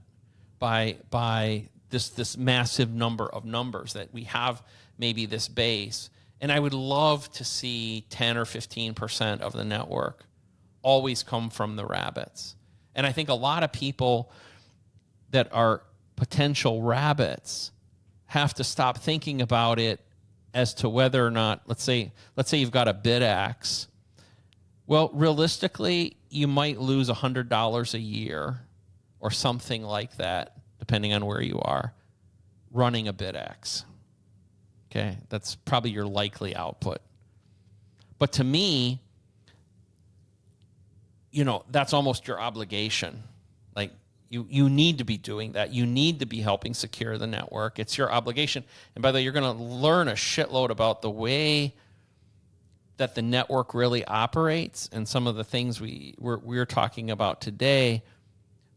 by this massive number of numbers that we have, maybe this base. And I would love to see 10 or 15% of the network always come from the rabbits. And I think a lot of people that are potential rabbits have to stop thinking about it as to whether or not, let's say you've got a bid axe. Well, realistically, you might lose $100 a year or something like that, depending on where you are, running a bid axe. Okay, that's probably your likely output. But to me, that's almost your obligation. Like, you need to be doing that. You need to be helping secure the network. It's your obligation. And by the way, you're going to learn a shitload about the way that the network really operates, and some of the things we're talking about today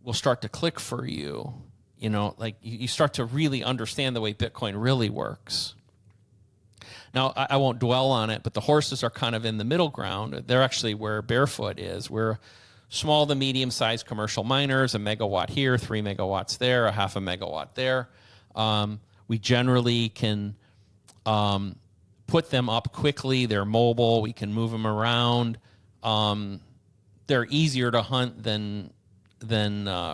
will start to click for you. Like you start to really understand the way Bitcoin really works. Now, I won't dwell on it, but the horses are kind of in the middle ground. They're actually where Barefoot is. We're small to medium-sized commercial miners, 1 megawatt here, 3 megawatts there, a half a megawatt there. We generally can put them up quickly. They're mobile. We can move them around. They're easier to hunt than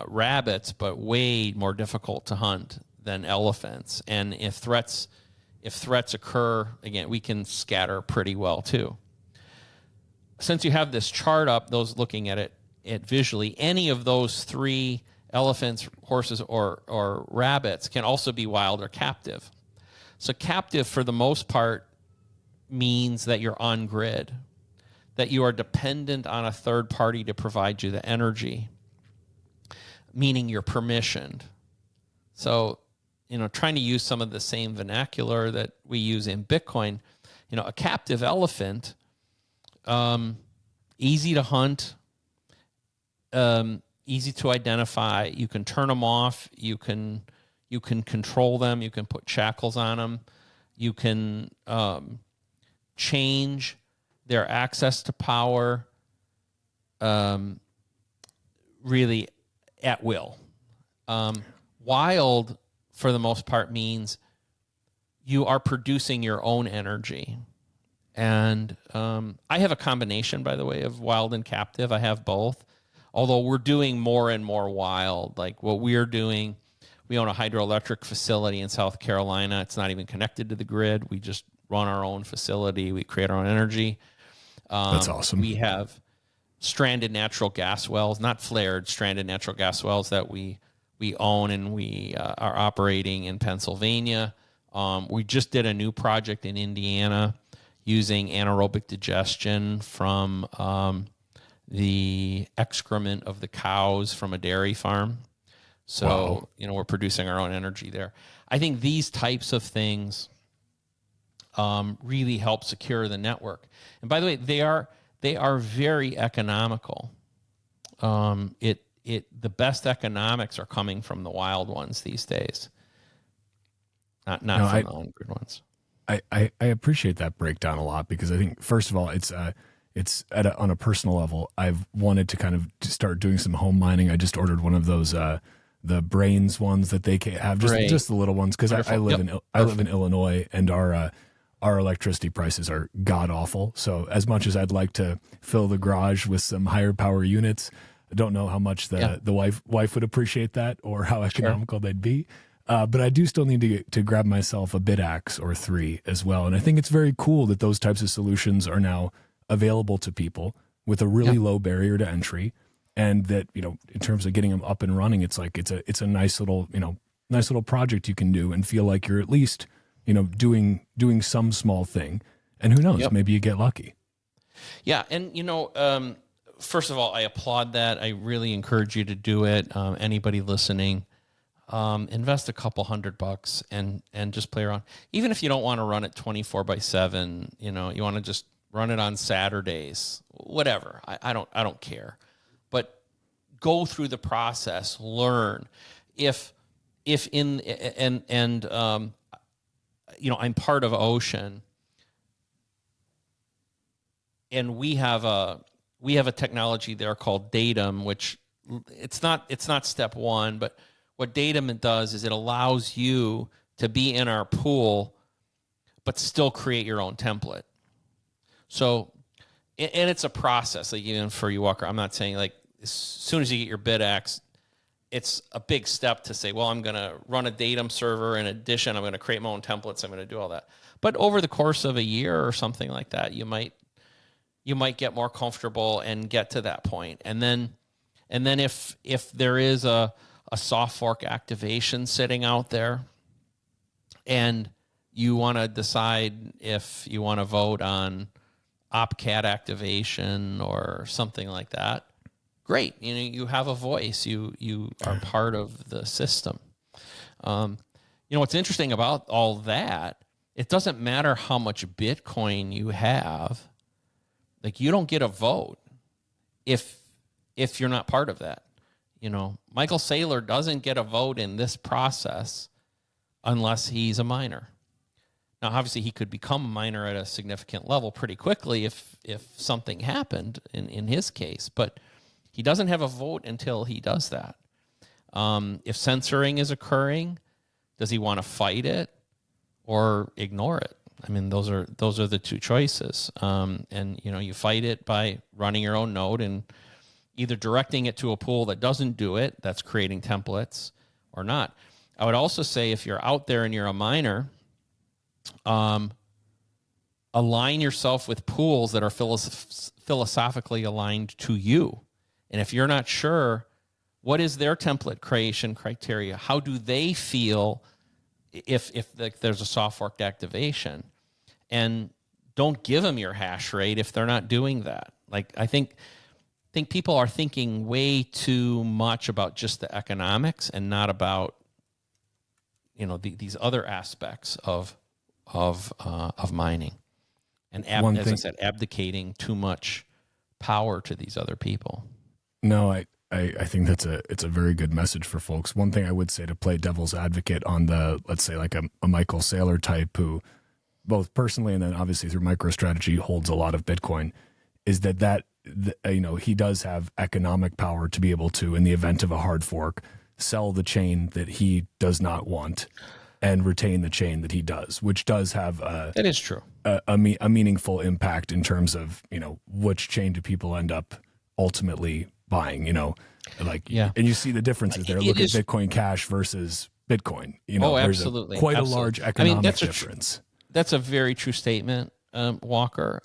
rabbits, but way more difficult to hunt than elephants. And if threats occur, again, we can scatter pretty well too. Since you have this chart up, those looking at it, it visually, any of those three, elephants, horses, or rabbits, can also be wild or captive. So captive, for the most part, means that you're on grid, that you are dependent on a third party to provide you the energy, meaning you're permissioned. So, trying to use some of the same vernacular that we use in Bitcoin, a captive elephant, easy to hunt, easy to identify. You can turn them off. You can control them. You can put shackles on them. You can change their access to power really at will. Wild, for the most part, means you are producing your own energy. And I have a combination, by the way, of wild and captive. I have both. Although we're doing more and more wild. Like what we're doing, we own a hydroelectric facility in South Carolina. It's not even connected to the grid. We just run our own facility. We create our own energy. That's awesome. We have stranded natural gas wells, not flared, stranded natural gas wells that we own, and we are operating in Pennsylvania. We just did a new project in Indiana using anaerobic digestion from the excrement of the cows from a dairy farm. So, Wow. We're producing our own energy there. I think these types of things really help secure the network. And by the way, they are very economical. The best economics are coming from the wild ones these days, not from the on-grid ones. I appreciate that breakdown a lot, because I think, first of all, it's on a personal level. I've wanted to kind of start doing some home mining. I just ordered one of those the brains ones that they have, just the little ones, because I live in Illinois, and our electricity prices are god awful. So as much as I'd like to fill the garage with some higher power units, I don't know how much the wife would appreciate that, or how economical they'd be. But I do still need to grab myself a BitAxe or 3 as well. And I think it's very cool that those types of solutions are now available to people with a really low barrier to entry. And that, in terms of getting them up and running, it's like, it's a nice little project you can do and feel like you're at least, doing some small thing. And who knows, maybe you get lucky. Yeah. And, first of all, I applaud that. I really encourage you to do it. Anybody listening, invest a couple $100 and just play around. Even if you don't want to run it 24/7, you want to just run it on Saturdays, whatever. I don't care, but go through the process, learn. I'm part of Ocean, and we have a technology there called Datum, which it's not step one, but what Datum does is it allows you to be in our pool, but still create your own template. So, and it's a process. Like, even for you, Walker, I'm not saying like as soon as you get your BitAxe, it's a big step to say, well, I'm going to run a Datum server. In addition, I'm going to create my own templates. I'm going to do all that. But over the course of a year or something like that, you might get more comfortable and get to that point. And then if there is a soft fork activation sitting out there, and you want to decide if you want to vote on OpCat activation or something like that, great. You have a voice. You are part of the system. What's interesting about all that, it doesn't matter how much Bitcoin you have. Like, you don't get a vote if you're not part of that. Michael Saylor doesn't get a vote in this process unless he's a miner. Now, obviously, he could become a miner at a significant level pretty quickly if something happened in his case, but he doesn't have a vote until he does that. If censoring is occurring, does he want to fight it or ignore it? I mean, those are the two choices. And you fight it by running your own node and either directing it to a pool that doesn't do it, that's creating templates, or not. I would also say, if you're out there and you're a miner, align yourself with pools that are philosophically aligned to you And if you're not sure, what is their template creation criteria? How do they feel if there's a soft forked activation? And don't give them your hash rate if they're not doing that. Like, I think people are thinking way too much about just the economics and not about, these other aspects of mining, and as I said, abdicating too much power to these other people. No, I think it's a very good message for folks. One thing I would say, to play devil's advocate on the, let's say like a Michael Saylor type, who both personally and then obviously through MicroStrategy holds a lot of Bitcoin, is that he does have economic power to be able to, in the event of a hard fork, sell the chain that he does not want and retain the chain that he does, which does have that is true, a meaningful impact in terms of, which chain do people end up ultimately buying, and you see the differences there. Look at Bitcoin Cash versus Bitcoin, absolutely. There's quite a large economic difference. That's a very true statement, Walker.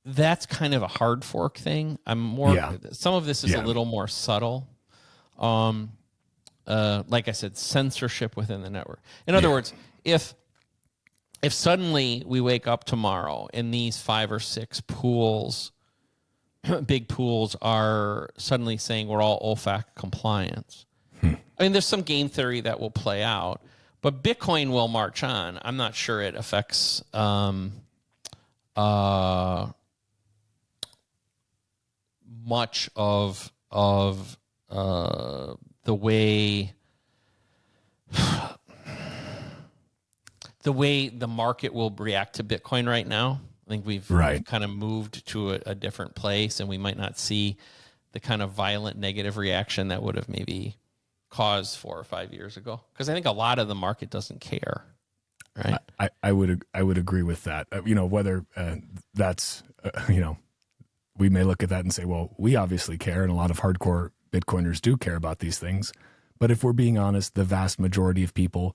That's kind of a hard fork thing. Some of this is a little more subtle. Like I said, censorship within the network. In other words, if suddenly we wake up tomorrow and these 5 or 6 pools, big pools, are suddenly saying we're all OFAC compliant. I mean, there's some game theory that will play out, but Bitcoin will march on. I'm not sure it affects much of the way the market will react to Bitcoin right now. I think we've kind of moved to a different place, and we might not see the kind of violent negative reaction that would have maybe caused 4 or 5 years ago. Because I think a lot of the market doesn't care. Right. I would agree with that. Whether that's, we may look at that and say, well, we obviously care, and a lot of hardcore Bitcoiners do care about these things. But if we're being honest, the vast majority of people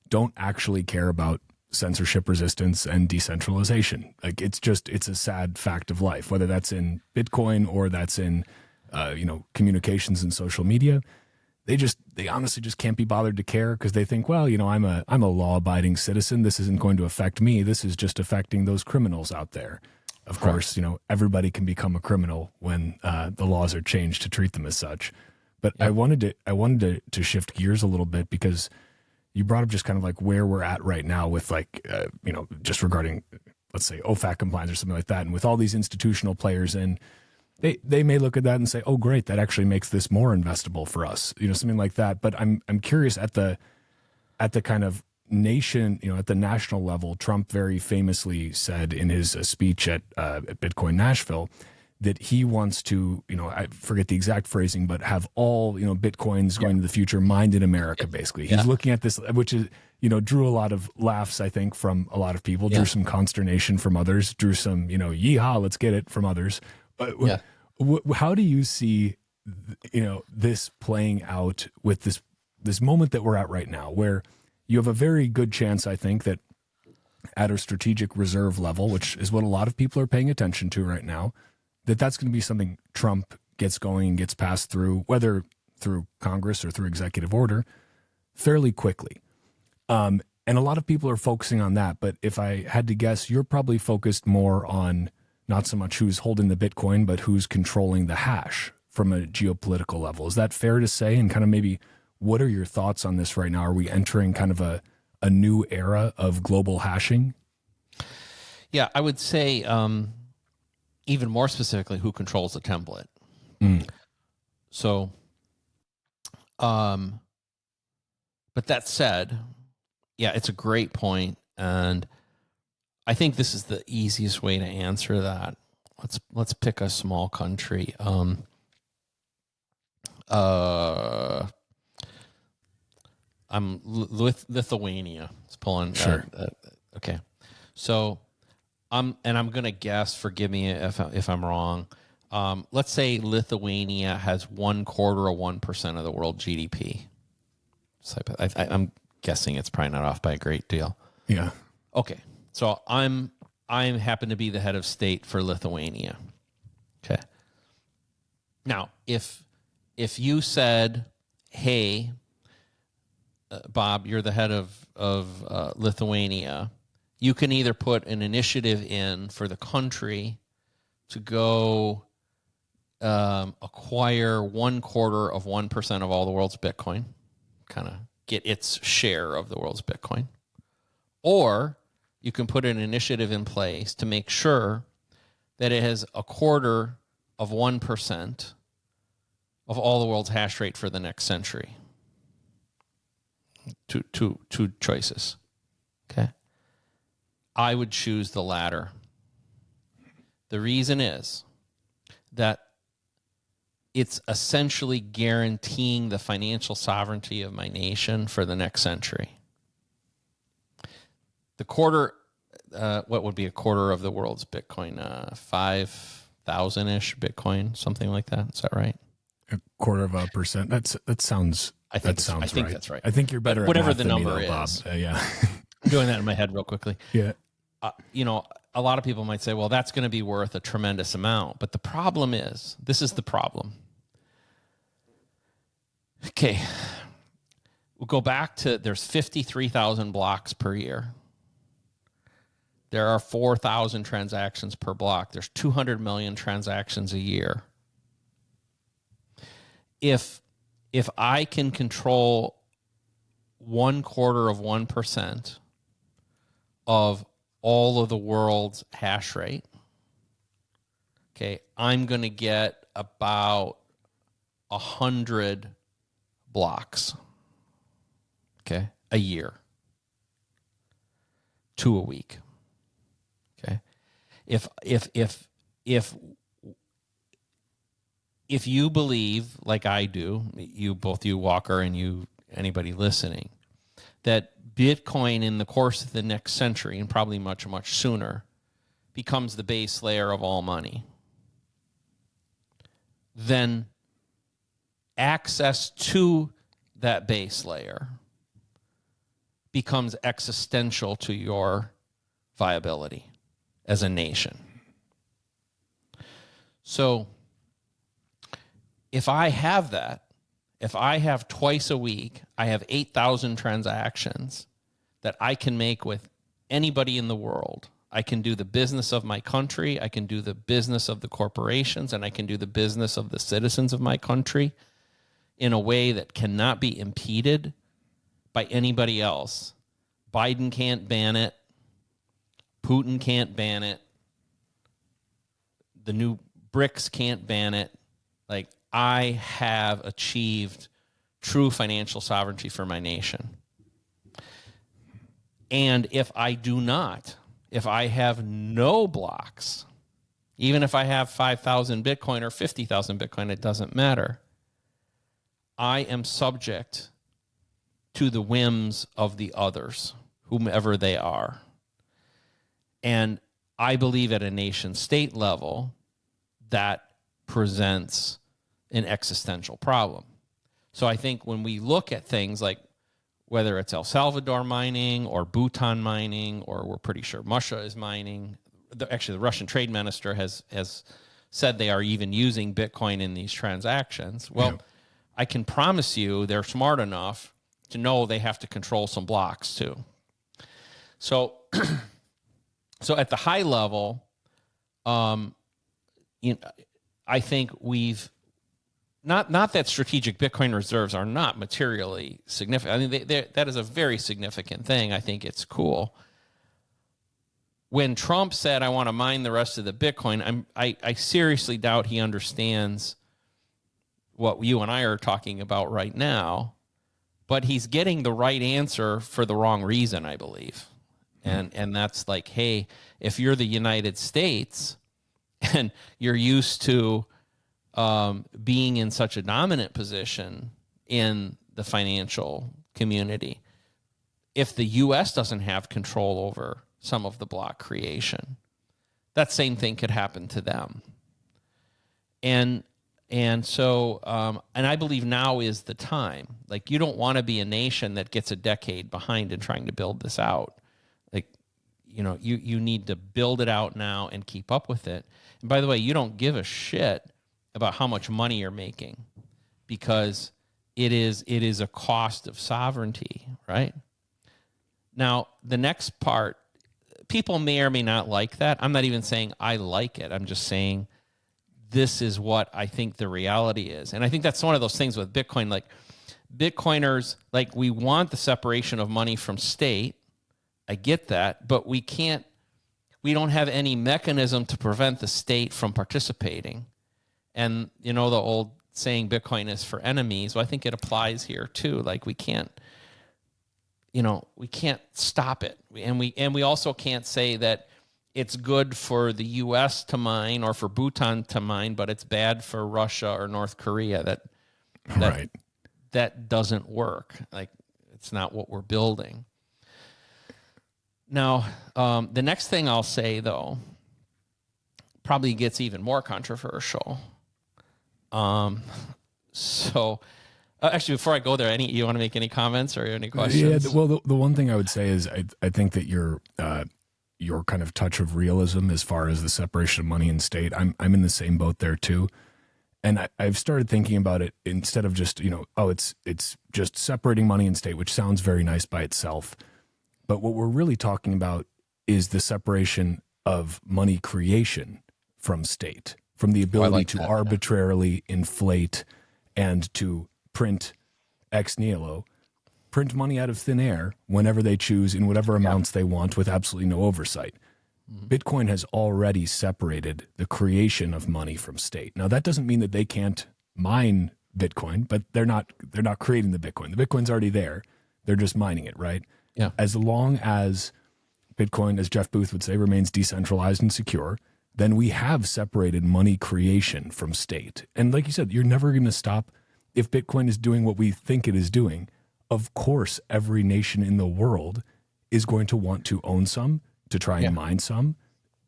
don't actually care about censorship resistance and decentralization. Like, it's a sad fact of life, whether that's in Bitcoin or that's in, communications and social media. They honestly just can't be bothered to care, because they think, well, I'm a law-abiding citizen. This isn't going to affect me. This is just affecting those criminals out there. Of course, everybody can become a criminal when the laws are changed to treat them as such. But I wanted to shift gears a little bit, because you brought up just kind of like where we're at right now with just regarding, let's say, OFAC compliance or something like that. And with all these institutional players in, they may look at that and say, oh, great, that actually makes this more investable for us, something like that. But I'm curious at the kind of nation, at the national level. Trump very famously said in his speech at Bitcoin Nashville that he wants to, I forget the exact phrasing, but have all, Bitcoins going to the future mined in America, basically. He's looking at this, which is, drew a lot of laughs, I think, from a lot of people, drew some consternation from others, drew some, yeehaw, let's get it from others. How do you see, this playing out with this moment that we're at right now, where you have a very good chance, I think, that at a strategic reserve level, which is what a lot of people are paying attention to right now, that's going to be something Trump gets going and gets passed through, whether through Congress or through executive order, fairly quickly. And a lot of people are focusing on that. But if I had to guess, you're probably focused more on not so much who's holding the Bitcoin, but who's controlling the hash from a geopolitical level. Is that fair to say? And kind of maybe what are your thoughts on this right now? Are we entering kind of a new era of global hashing? Yeah, I would say even more specifically, who controls the template. So, but that said, yeah, it's a great point, and I think this is the easiest way to answer that. Let's pick a small country. I'm Lithuania. It's pulling. Sure. Okay. So I'm gonna guess. Forgive me if I'm wrong. Let's say Lithuania has 1/4 of the world GDP. So I'm guessing it's probably not off by a great deal. Yeah. Okay. So I'm I happen to be the head of state for Lithuania. Okay. Now, if you said, hey, Bob, you're the head of Lithuania, you can either put an initiative in for the country to go acquire 0.25% of all the world's Bitcoin, kind of get its share of the world's Bitcoin, or you can put an initiative in place to make sure that it has 0.25% of all the world's hash rate for the next century. Two choices. Okay. I would choose the latter. The reason is that it's essentially guaranteeing the financial sovereignty of my nation for the next century. The quarter, what would be a quarter of the world's Bitcoin? 5,000-ish Bitcoin, something like that. Is that right? 0.25%. That sounds. I think right. That's right. I think you're better whatever at the math number than me, though, is. Bob. Yeah. I'm doing that in my head real quickly. Yeah. A lot of people might say, well, that's going to be worth a tremendous amount. But the problem is, this is the problem. Okay. We'll go back to, there's 53,000 blocks per year. There are 4,000 transactions per block. There's 200 million transactions a year. If I can control 0.25% of all of the world's hash rate, okay, I'm going to get about 100 blocks, okay, a year, 2 a week. Okay. If you believe, like I do, both you Walker and you anybody listening, that Bitcoin in the course of the next century, and probably much, much sooner, becomes the base layer of all money, then access to that base layer becomes existential to your viability as a nation. So if I have that, if I have twice a week, I have 8,000 transactions that I can make with anybody in the world. I can do the business of my country, I can do the business of the corporations, and I can do the business of the citizens of my country in a way that cannot be impeded by anybody else. Biden can't ban it. Putin can't ban it. The new BRICS can't ban it. Like, I have achieved true financial sovereignty for my nation. And if I do not, if I have no blocks, even if I have 5,000 Bitcoin or 50,000 Bitcoin, it doesn't matter. I am subject to the whims of the others, whomever they are. And I believe at a nation state level that presents an existential problem. So I think when we look at things like whether it's El Salvador mining or Bhutan mining, or we're pretty sure Russia is mining, actually the Russian trade minister has said they are even using Bitcoin in these transactions. Well, yeah. I can promise you they're smart enough to know they have to control some blocks too. So, so at the high level, I think we've not that strategic Bitcoin reserves are not materially significant. I mean, that is a very significant thing. I think it's cool. When Trump said, "I want to mine the rest of the Bitcoin," I seriously doubt he understands what you and I are talking about right now. But he's getting the right answer for the wrong reason, I believe. And that's like, hey, if you're the United States and you're used to being in such a dominant position in the financial community, if the U.S. doesn't have control over some of the block creation, that same thing could happen to them. And so I believe now is the time. Like, you don't want to be a nation that gets a decade behind in trying to build this out. Like, you need to build it out now and keep up with it. And by the way, you don't give a shit about how much money you're making, because it is a cost of sovereignty, right? Now, the next part, people may or may not like that. I'm not even saying I like it. I'm just saying this is what I think the reality is. And I think that's one of those things with Bitcoin. Like, Bitcoiners, like, we want the separation of money from state. I get that, but we don't have any mechanism to prevent the state from participating. And, the old saying, Bitcoin is for enemies. Well, I think it applies here too. Like, we can't stop it. And we also can't say that it's good for the U.S. to mine or for Bhutan to mine, but it's bad for Russia or North Korea. That doesn't work. Like, it's not what we're building. Now, the next thing I'll say, though, probably gets even more controversial. Actually, before I go there, you want to make any comments or any questions? Yeah, well, the one thing I would say is I think that your kind of touch of realism as far as the separation of money and state, I'm in the same boat there too. And I've started thinking about it instead of just, it's just separating money and state, which sounds very nice by itself. But what we're really talking about is the separation of money creation from state, from the ability to arbitrarily inflate and to print ex nihilo, print money out of thin air whenever they choose in whatever amounts they want with absolutely no oversight. Bitcoin has already separated the creation of money from state. Now, that doesn't mean that they can't mine Bitcoin, but they're not creating the Bitcoin. The Bitcoin's already there. They're just mining it, right? Yeah. As long as Bitcoin, as Jeff Booth would say, remains decentralized and secure, then we have separated money creation from state. And like you said, you're never going to stop. If Bitcoin is doing what we think it is doing, of course, every nation in the world is going to want to own some, to try and mine some.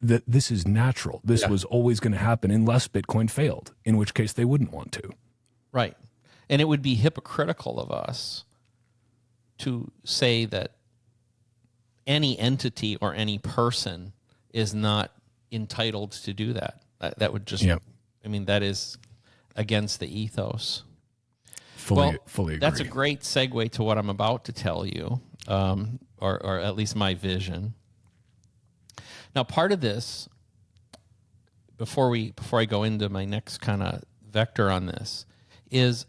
That this is natural. This was always going to happen unless Bitcoin failed, in which case they wouldn't want to. Right. And it would be hypocritical of us to say that any entity or any person is not entitled to do that. That would just, that is against the ethos. Fully agree. That's a great segue to what I'm about to tell you, or at least my vision. Now, part of this, before I go into my next kind of vector on this, is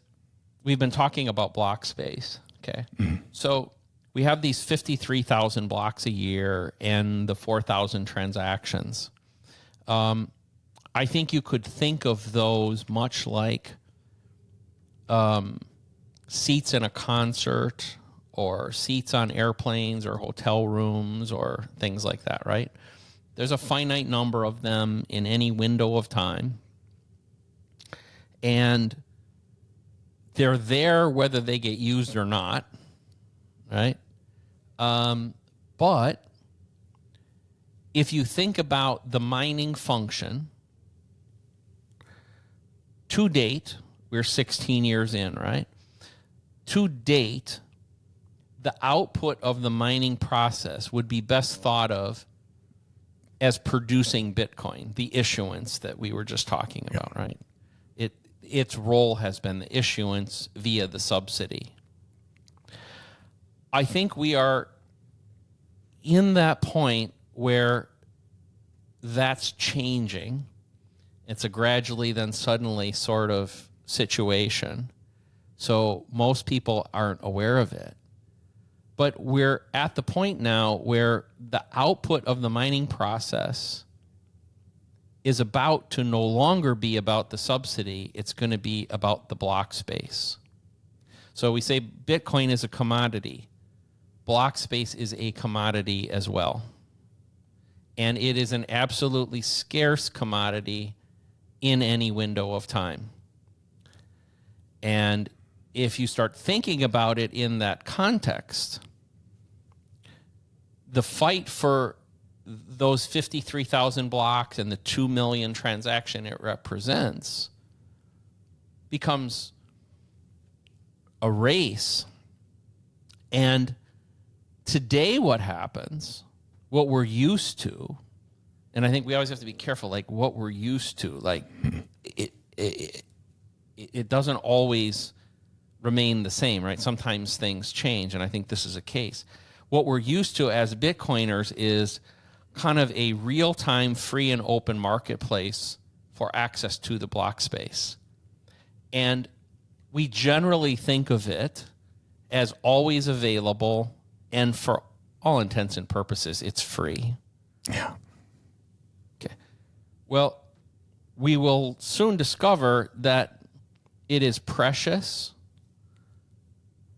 we've been talking about block space. Okay. So we have these 53,000 blocks a year and the 4,000 transactions. I think you could think of those much like seats in a concert or seats on airplanes or hotel rooms or things like that, right? There's a finite number of them in any window of time. And they're there whether they get used or not, right? But if you think about the mining function, to date, we're 16 years in, right? To date, the output of the mining process would be best thought of as producing Bitcoin, the issuance that we were just talking about, right? Its role has been the issuance via the subsidy. I think we are in that point where that's changing. It's a gradually then suddenly sort of situation. So most people aren't aware of it. But we're at the point now where the output of the mining process is about to no longer be about the subsidy. It's going to be about the block space. So we say Bitcoin is a commodity. Block space is a commodity as well. And it is an absolutely scarce commodity in any window of time. And if you start thinking about it in that context, the fight for those 53,000 blocks and the 2 million transaction it represents becomes a race. And today what happens what we're used to, and I think we always have to be careful, like what we're used to, like it doesn't always remain the same, right? Sometimes things change, and I think this is a case. What we're used to as Bitcoiners is kind of a real-time, free and open marketplace for access to the block space. And we generally think of it as always available, and for all intents and purposes, it's free. Yeah. Okay. Well, we will soon discover that it is precious,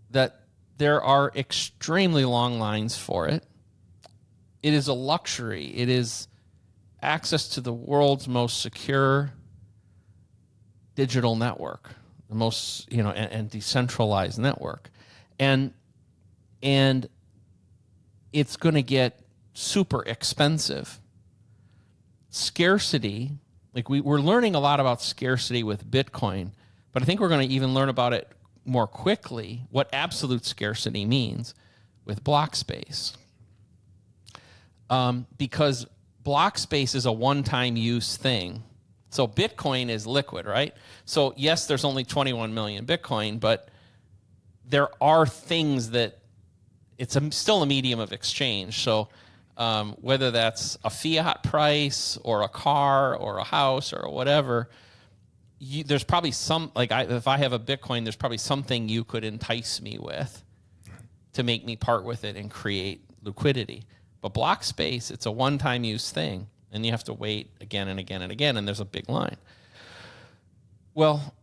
that there are extremely long lines for it. It is a luxury. It is access to the world's most secure digital network, the most, and decentralized network. And it's going to get super expensive. Scarcity, like we're learning a lot about scarcity with Bitcoin, but I think we're going to even learn about it more quickly, what absolute scarcity means with block space. Because block space is a one-time use thing. So Bitcoin is liquid, right? So yes, there's only 21 million Bitcoin, but there are things that it's still a medium of exchange. So whether that's a fiat price or a car or a house or whatever, there's probably some, if I have a Bitcoin, there's probably something you could entice me with to make me part with it and create liquidity. But block space, it's a one-time use thing, and you have to wait again and again and again, and there's a big line. Well,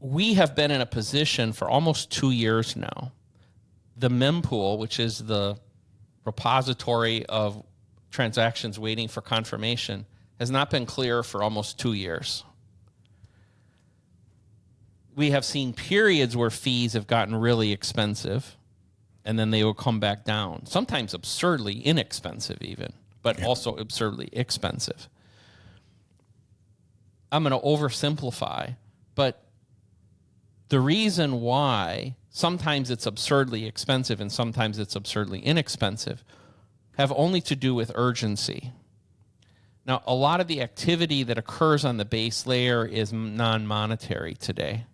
we have been in a position for almost 2 years now. The mempool, which is the repository of transactions waiting for confirmation, has not been clear for almost 2 years. We have seen periods where fees have gotten really expensive, and then they will come back down. Sometimes absurdly inexpensive even, but also absurdly expensive. I'm going to oversimplify, but the reason why sometimes it's absurdly expensive and sometimes it's absurdly inexpensive have only to do with urgency. Now, a lot of the activity that occurs on the base layer is non-monetary today.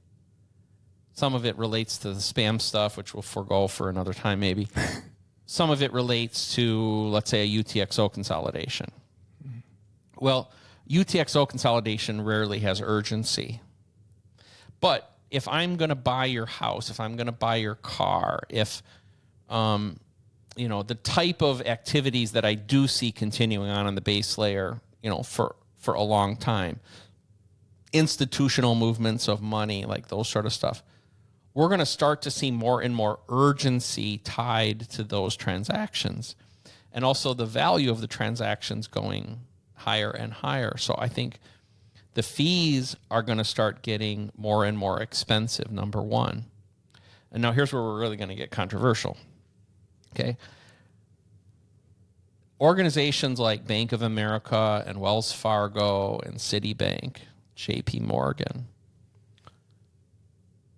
Some of it relates to the spam stuff, which we'll forego for another time maybe. Some of it relates to, let's say, a UTXO consolidation. Well, UTXO consolidation rarely has urgency. But if I'm going to buy your house, if I'm going to buy your car, if the type of activities that I do see continuing on the base layer, for a long time, institutional movements of money, like those sort of stuff, we're going to start to see more and more urgency tied to those transactions, and also the value of the transactions going higher and higher. So I think the fees are going to start getting more and more expensive, number one. And now here's where we're really going to get controversial. Okay. Organizations like Bank of America and Wells Fargo and Citibank, JP Morgan,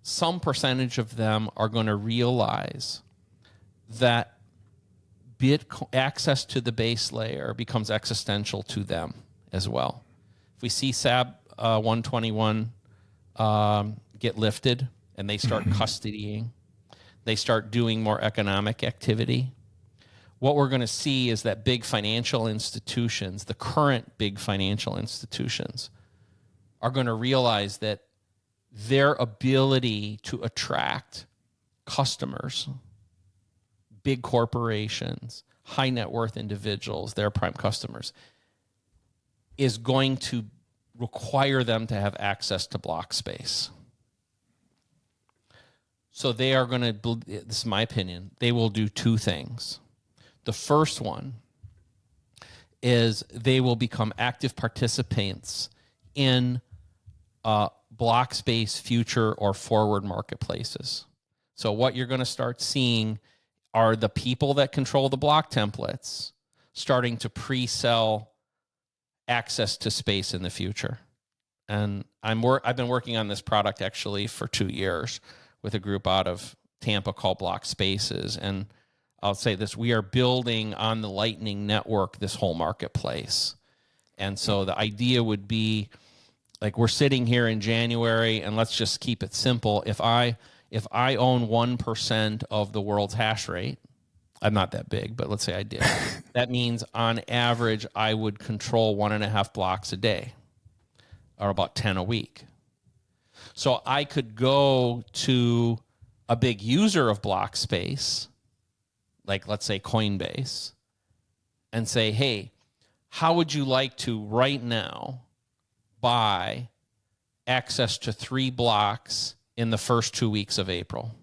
some percentage of them are going to realize that access to the base layer becomes existential to them as well. If we see SAB 121 get lifted and they start custodying, they start doing more economic activity, what we're going to see is that big financial institutions, the current big financial institutions, are going to realize that their ability to attract customers, big corporations, high net worth individuals, their prime customers, is going to require them to have access to block space. So they are going to, this is my opinion, they will do two things. The first one is they will become active participants in block space future or forward marketplaces. So what you're going to start seeing are the people that control the block templates starting to pre-sell access to space in the future. And I've been working on this product actually for 2 years with a group out of Tampa call block spaces. And I'll say this, we are building on the Lightning Network this whole marketplace. And so the idea would be, like, we're sitting here in January, and let's just keep it simple. If I own 1% of the world's hash rate, I'm not that big, but let's say I did. That means on average, I would control 1.5 blocks a day, or about 10 a week. So I could go to a big user of block space, like let's say Coinbase, and say, hey, how would you like to right now buy access to 3 blocks in the first 2 weeks of April?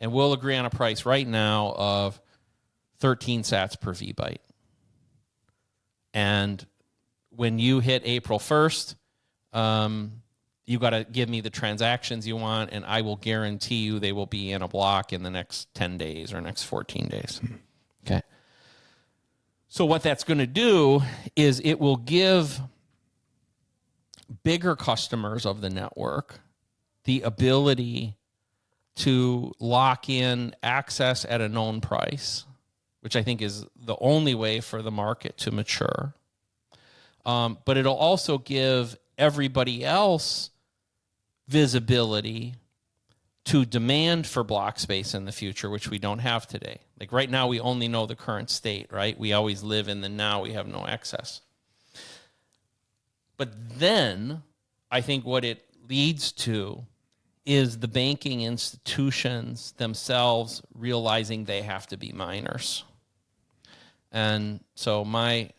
And we'll agree on a price right now of 13 sats per VByte. And when you hit April 1st, you got to give me the transactions you want, and I will guarantee you they will be in a block in the next 10 days or next 14 days. Okay. So what that's going to do is it will give bigger customers of the network the ability to lock in access at a known price, which I think is the only way for the market to mature. But it'll also give everybody else visibility to demand for block space in the future, which we don't have today. Like right now, we only know the current state, right? We always live in the now, we have no access. But then I think what it leads to is the banking institutions themselves realizing they have to be miners. And so my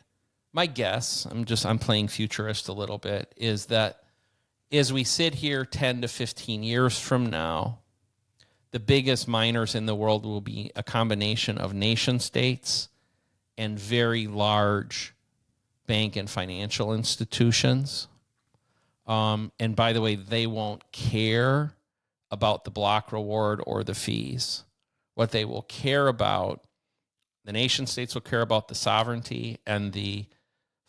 guess, I'm playing futurist a little bit, is that as we sit here 10 to 15 years from now, the biggest miners in the world will be a combination of nation states and very large bank and financial institutions. And by the way, they won't care about the block reward or the fees. What they will care about, the nation states will care about the sovereignty, and the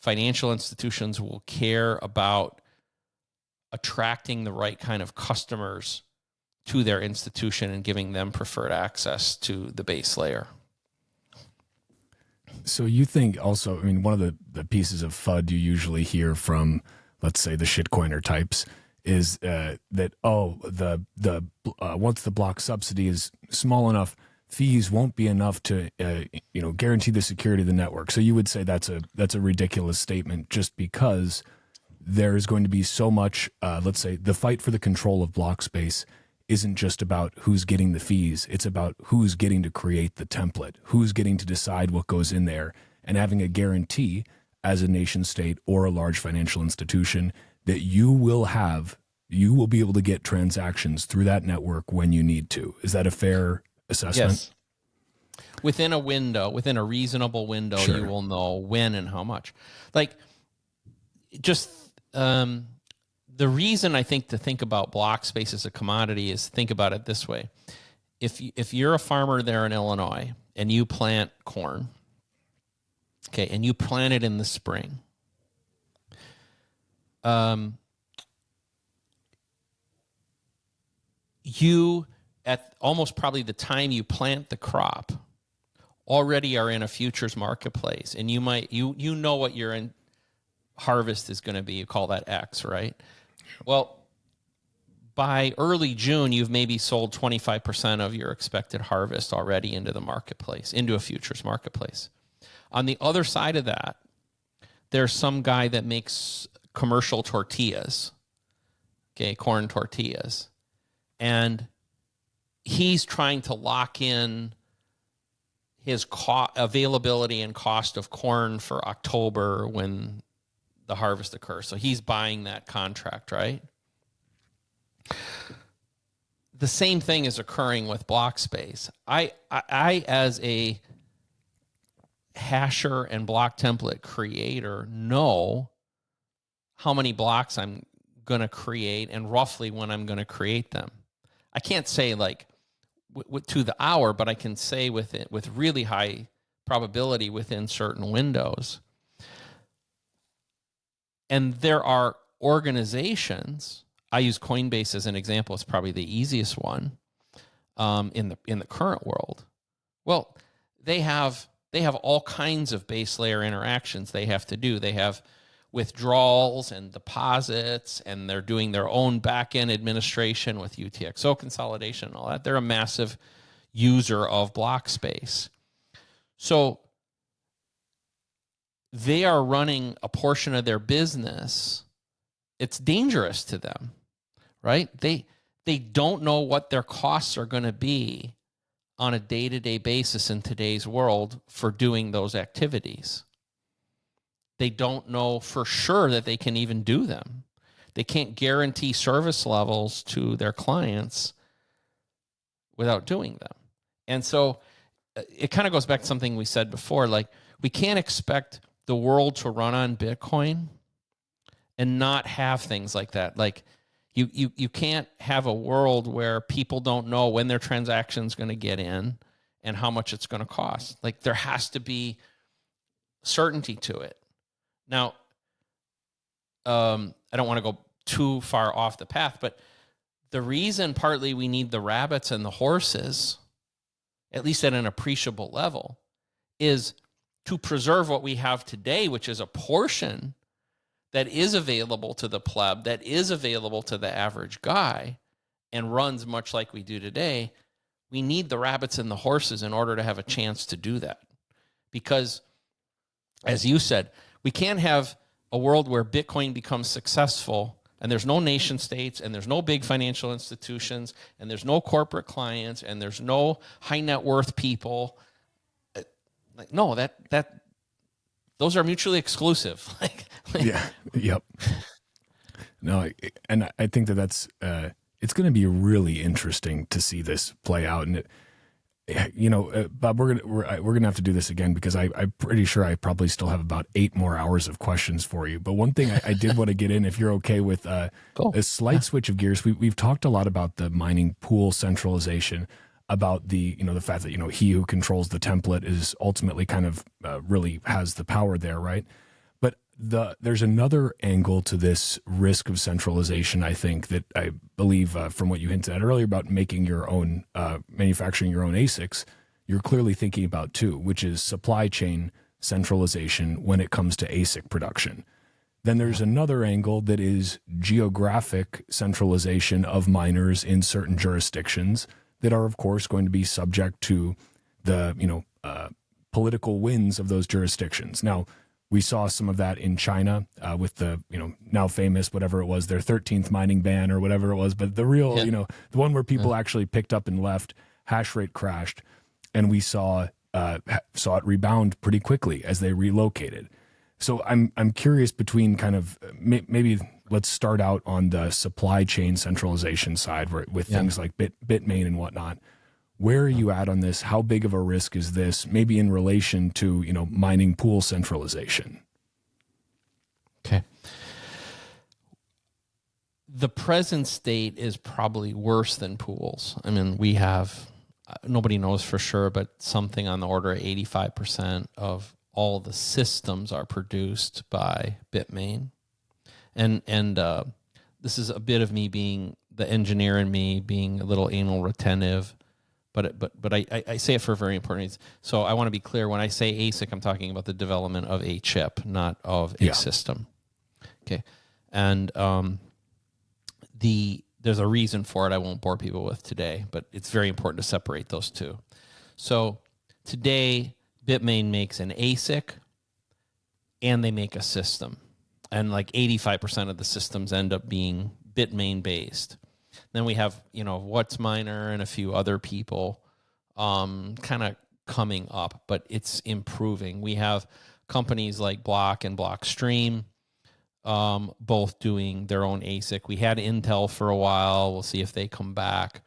financial institutions will care about attracting the right kind of customers to their institution and giving them preferred access to the base layer. So you think also, I mean, one of the pieces of FUD you usually hear from, let's say, the shitcoiner types is that, once the block subsidy is small enough, fees won't be enough to guarantee the security of the network. So you would say that's a ridiculous statement, just because there is going to be so much, let's say, the fight for the control of block space isn't just about who's getting the fees. It's about who's getting to create the template, who's getting to decide what goes in there, and having a guarantee as a nation state or a large financial institution that you will be able to get transactions through that network when you need to. Is that a fair assessment? Yes. Within a reasonable window, sure. You will know when and how much. Like, just the reason I think to think about block space as a commodity is, think about it this way. If you're a farmer there in Illinois and you plant corn, okay, and you plant it in the spring, you, at almost probably the time you plant the crop, already are in a futures marketplace, and you know what your harvest is going to be. You call that X, right? Well, by early June, you've maybe sold 25% of your expected harvest already into the marketplace, into a futures marketplace. On the other side of that, there's some guy that makes commercial tortillas, okay, corn tortillas, and he's trying to lock in his availability and cost of corn for October when the harvest occurs. So he's buying that contract, right? The same thing is occurring with block space. I as a hasher and block template creator, know how many blocks I'm going to create and roughly when I'm going to create them. I can't say like to the hour, but I can say with really high probability within certain windows. And there are organizations, I use Coinbase as an example, it's probably the easiest one, in the current world? Well, they have all kinds of base layer interactions they have to do. They have withdrawals and deposits, and they're doing their own back-end administration with UTXO consolidation and all that. They're a massive user of block space. So they are running a portion of their business. It's dangerous to them, right? They don't know what their costs are going to be on a day-to-day basis in today's world for doing those activities. They don't know for sure that they can even do them. They can't guarantee service levels to their clients without doing them. And so it kind of goes back to something we said before, like we can't expect the world to run on Bitcoin and not have things like that. Like you can't have a world where people don't know when their transaction's going to get in and how much it's going to cost. Like there has to be certainty to it. Now, I don't want to go too far off the path, but the reason partly we need the rabbits and the horses, at least at an appreciable level, is to preserve what we have today, which is a portion that is available to the pleb, that is available to the average guy, and runs much like we do today. We need the rabbits and the horses in order to have a chance to do that. Because, as you said, we can't have a world where Bitcoin becomes successful and there's no nation states and there's no big financial institutions and there's no corporate clients and there's no high net worth people. Like, no, that those are mutually exclusive. Yeah. Yep. No, and I think that's it's going to be really interesting to see this play out. And Bob, we're gonna have to do this again because I'm pretty sure I probably still have about 8 more hours of questions for you. But one thing I did want to get in, if you're okay with a slight switch of gears, we've talked a lot about the mining pool centralization, about the fact that he who controls the template is ultimately kind of really has the power there, right? But there's another angle to this risk of centralization, I think, that I believe from what you hinted at earlier about making your own, manufacturing your own ASICs, you're clearly thinking about too, which is supply chain centralization when it comes to ASIC production. Then there's another angle that is geographic centralization of miners in certain jurisdictions that are, of course, going to be subject to the political winds of those jurisdictions. Now, we saw some of that in China with the now famous whatever it was, their 13th mining ban or whatever it was. But the real the one where people actually picked up and left, hash rate crashed, and we saw it rebound pretty quickly as they relocated. So I'm curious between kind of maybe let's start out on the supply chain centralization side with things like Bitmain and whatnot. Where are you at on this? How big of a risk is this? Maybe in relation to mining pool centralization. Okay. The present state is probably worse than pools. I mean, we have nobody knows for sure, but something on the order of 85% of all the systems are produced by Bitmain. And this is a bit of me being the engineer and me being a little anal retentive, but I say it for very important reasons. So I want to be clear, when I say ASIC, I'm talking about the development of a chip, not of a system. Okay. And there's a reason for it I won't bore people with today, but it's very important to separate those two. So today, Bitmain makes an ASIC and they make a system. And like 85% of the systems end up being Bitmain based. Then we have, WhatsMiner and a few other people kind of coming up, but it's improving. We have companies like Block and Blockstream both doing their own ASIC. We had Intel for a while. We'll see if they come back.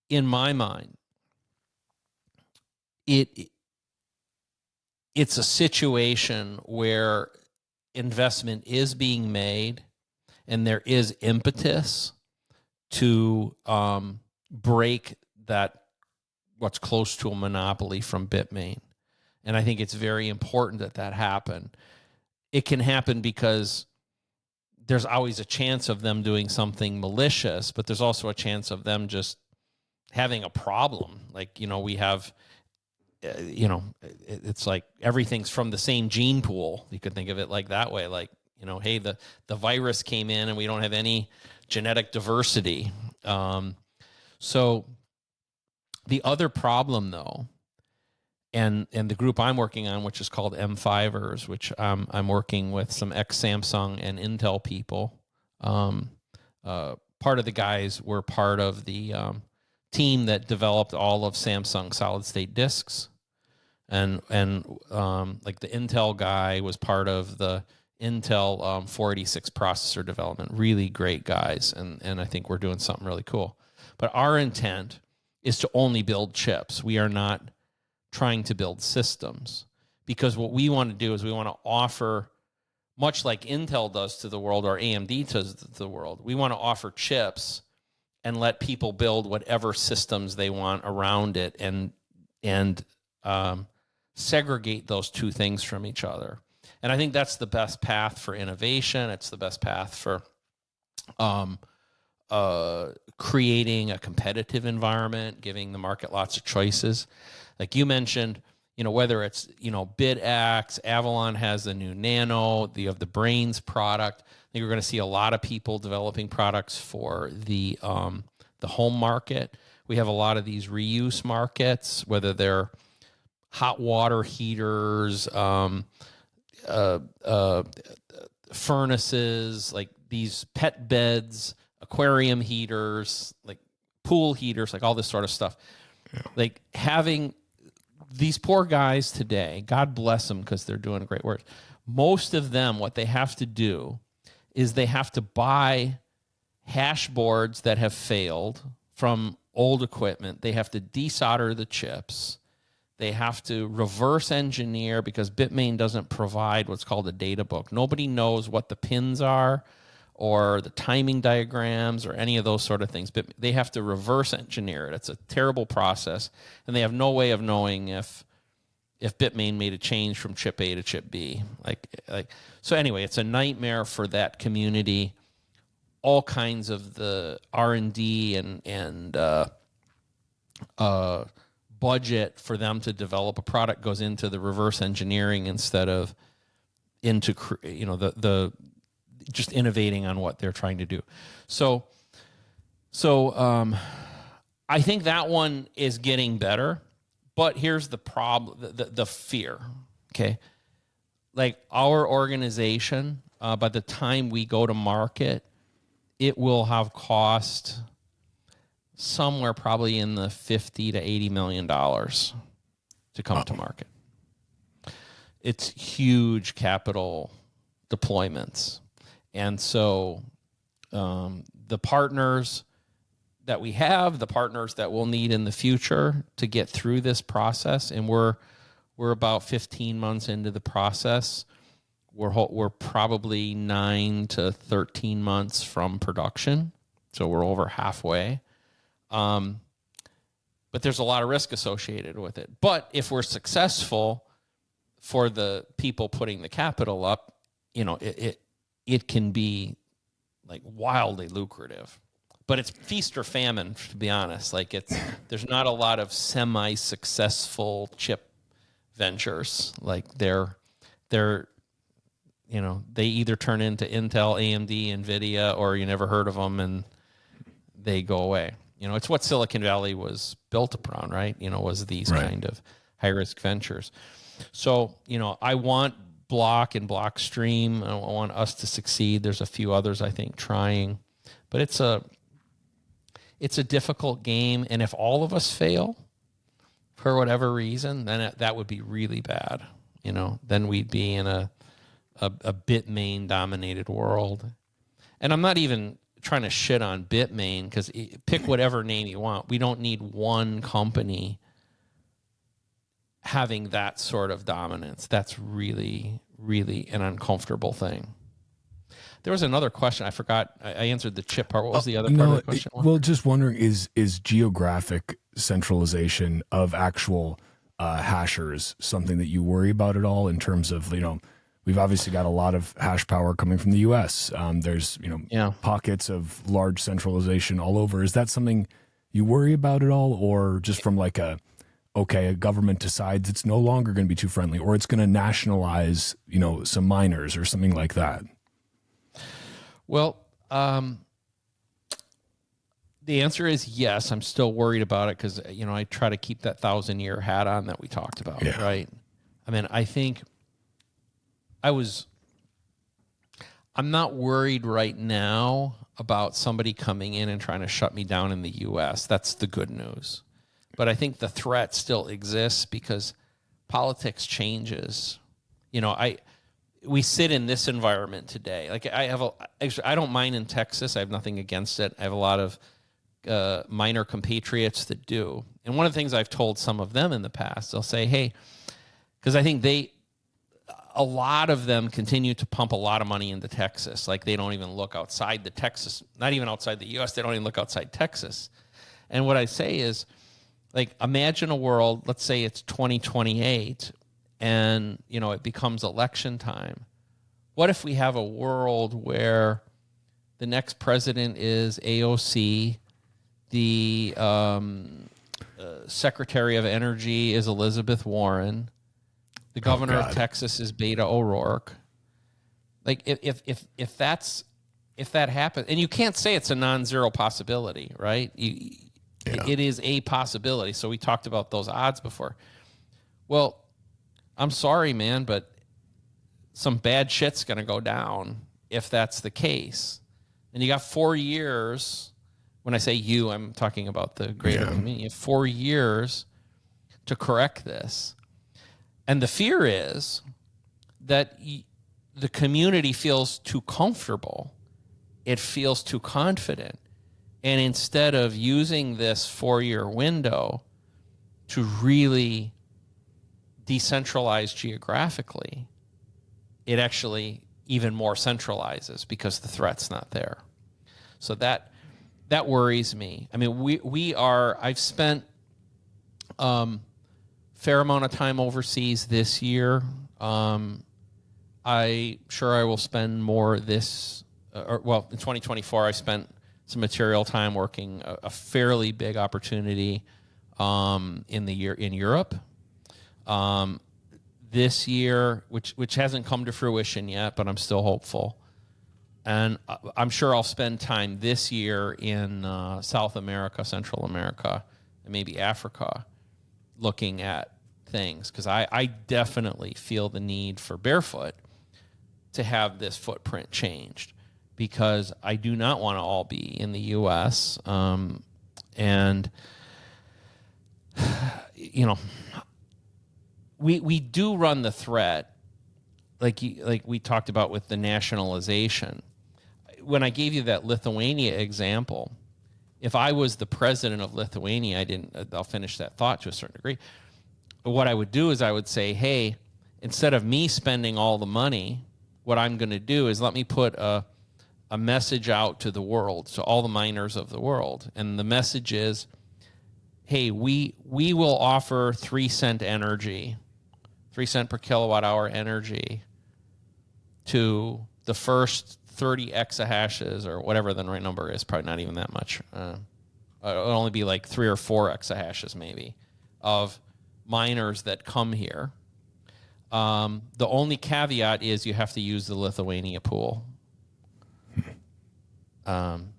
In my mind, it's a situation where investment is being made and there is impetus to break that, what's close to a monopoly from Bitmain. And I think it's very important that happen. It can happen because there's always a chance of them doing something malicious, but there's also a chance of them just having a problem. Like, we have, it's like everything's from the same gene pool. You could think of it like that way. Like, hey, the virus came in and we don't have any genetic diversity. So the other problem, though, and the group I'm working on, which is called M5ers, which I'm working with some ex-Samsung and Intel people. Part of the guys were part of the team that developed all of Samsung solid-state disks, and like the Intel guy was part of the Intel 486 processor development. Really great guys, and I think we're doing something really cool. But our intent is to only build chips. We are not trying to build systems, because what we want to do is we want to offer, much like Intel does to the world or AMD does to the world, we want to offer chips and let people build whatever systems they want around it, and segregate those two things from each other. And I think that's the best path for innovation. It's the best path for creating a competitive environment, giving the market lots of choices. Like you mentioned, whether it's, BitX, Avalon has the new Nano, you have the Brains product. I think we're going to see a lot of people developing products for the home market. We have a lot of these reuse markets, whether they're hot water heaters, furnaces, like these pet beds, aquarium heaters, like pool heaters, like all this sort of stuff. Yeah. Like having these poor guys today, God bless them because they're doing great work. Most of them, what they have to do is they have to buy hash boards that have failed from old equipment. They have to desolder the chips. They have to reverse engineer, because Bitmain doesn't provide what's called a data book. Nobody knows what the pins are or the timing diagrams or any of those sort of things. But they have to reverse engineer it. It's a terrible process, and they have no way of knowing if Bitmain made a change from chip A to chip B. So anyway, it's a nightmare for that community. All kinds of the R&D and budget for them to develop a product goes into the reverse engineering instead of into the just innovating on what they're trying to do. So I think that one is getting better, but here's the problem, the fear. Okay, like our organization, by the time we go to market, it will have cost somewhere probably in the $50 to $80 million to come to market. It's huge capital deployments. And so the partners that we have, the partners that we'll need in the future to get through this process, and we're about 15 months into the process. We're probably 9 to 13 months from production, so we're over halfway. But there's a lot of risk associated with it. But if we're successful, for the people putting the capital up, it can be like wildly lucrative. But it's feast or famine, to be honest. Like there's not a lot of semi-successful chip ventures. Like they're they either turn into Intel, AMD, NVIDIA, or you never heard of them and they go away. It's what Silicon Valley was built upon, right? Was these kind of high-risk ventures. So, I want Block and Blockstream. I want us to succeed. There's a few others, I think, trying. But it's a difficult game. And if all of us fail for whatever reason, then that would be really bad. Then we'd be in a Bitmain-dominated world. And I'm not even trying to shit on Bitmain, because pick whatever name you want. We don't need one company having that sort of dominance. That's really, really an uncomfortable thing. There was another question. I forgot. I answered the chip part. What was the other part of the question? Well, just wondering, is geographic centralization of actual hashers something that you worry about at all, in terms of, we've obviously got a lot of hash power coming from the U.S. There's, pockets of large centralization all over. Is that something you worry about at all, or just from like a government decides it's no longer going to be too friendly, or it's going to nationalize, some miners or something like that? Well, the answer is yes. I'm still worried about it because, I try to keep that 1,000-year hat on that we talked about, right? I mean, I think I'm not worried right now about somebody coming in and trying to shut me down in the U.S. That's the good news. But I think the threat still exists because politics changes. We sit in this environment today. Like I don't mind in Texas. I have nothing against it. I have a lot of minor compatriots that do. And one of the things I've told some of them in the past, they'll say, hey, because I think a lot of them continue to pump a lot of money into Texas. Like they don't even look outside the Texas, not even outside the U.S. They don't even look outside Texas. And what I say is, like, imagine a world, let's say it's 2028 and, it becomes election time. What if we have a world where the next president is AOC, the Secretary of Energy is Elizabeth Warren, the governor of Texas is Beto O'Rourke? Like, if that happens, and you can't say it's a non-zero possibility, right? It is a possibility. So we talked about those odds before. Well, I'm sorry, man, but some bad shit's going to go down if that's the case. And you got 4 years. When I say you, I'm talking about the greater community. You have 4 years to correct this. And the fear is that the community feels too comfortable. It feels too confident. And instead of using this 4-year window to really decentralize geographically, it actually even more centralizes because the threat's not there. So that worries me. I mean, I've spent fair amount of time overseas this year. I will spend more in 2024, I spent some material time working a fairly big opportunity in Europe. This year, which hasn't come to fruition yet, but I'm still hopeful. And I'm sure I'll spend time this year in South America, Central America, and maybe Africa, looking at things, because I definitely feel the need for Barefoot to have this footprint changed, because I do not want to all be in the U.S. And we do run the threat, like we talked about with the nationalization. When I gave you that Lithuania example, if I was the president of Lithuania, I'll finish that thought to a certain degree. But what I would do is I would say, hey, instead of me spending all the money, what I'm going to do is let me put a message out to the world, to all the miners of the world. And the message is, hey, we will offer 3 cent energy, 3 cent per kilowatt hour energy to the first 30 exahashes, or whatever the right number is, probably not even that much. It'll only be like 3 or 4 exahashes maybe of miners that come here. The only caveat is you have to use the Lithuania pool.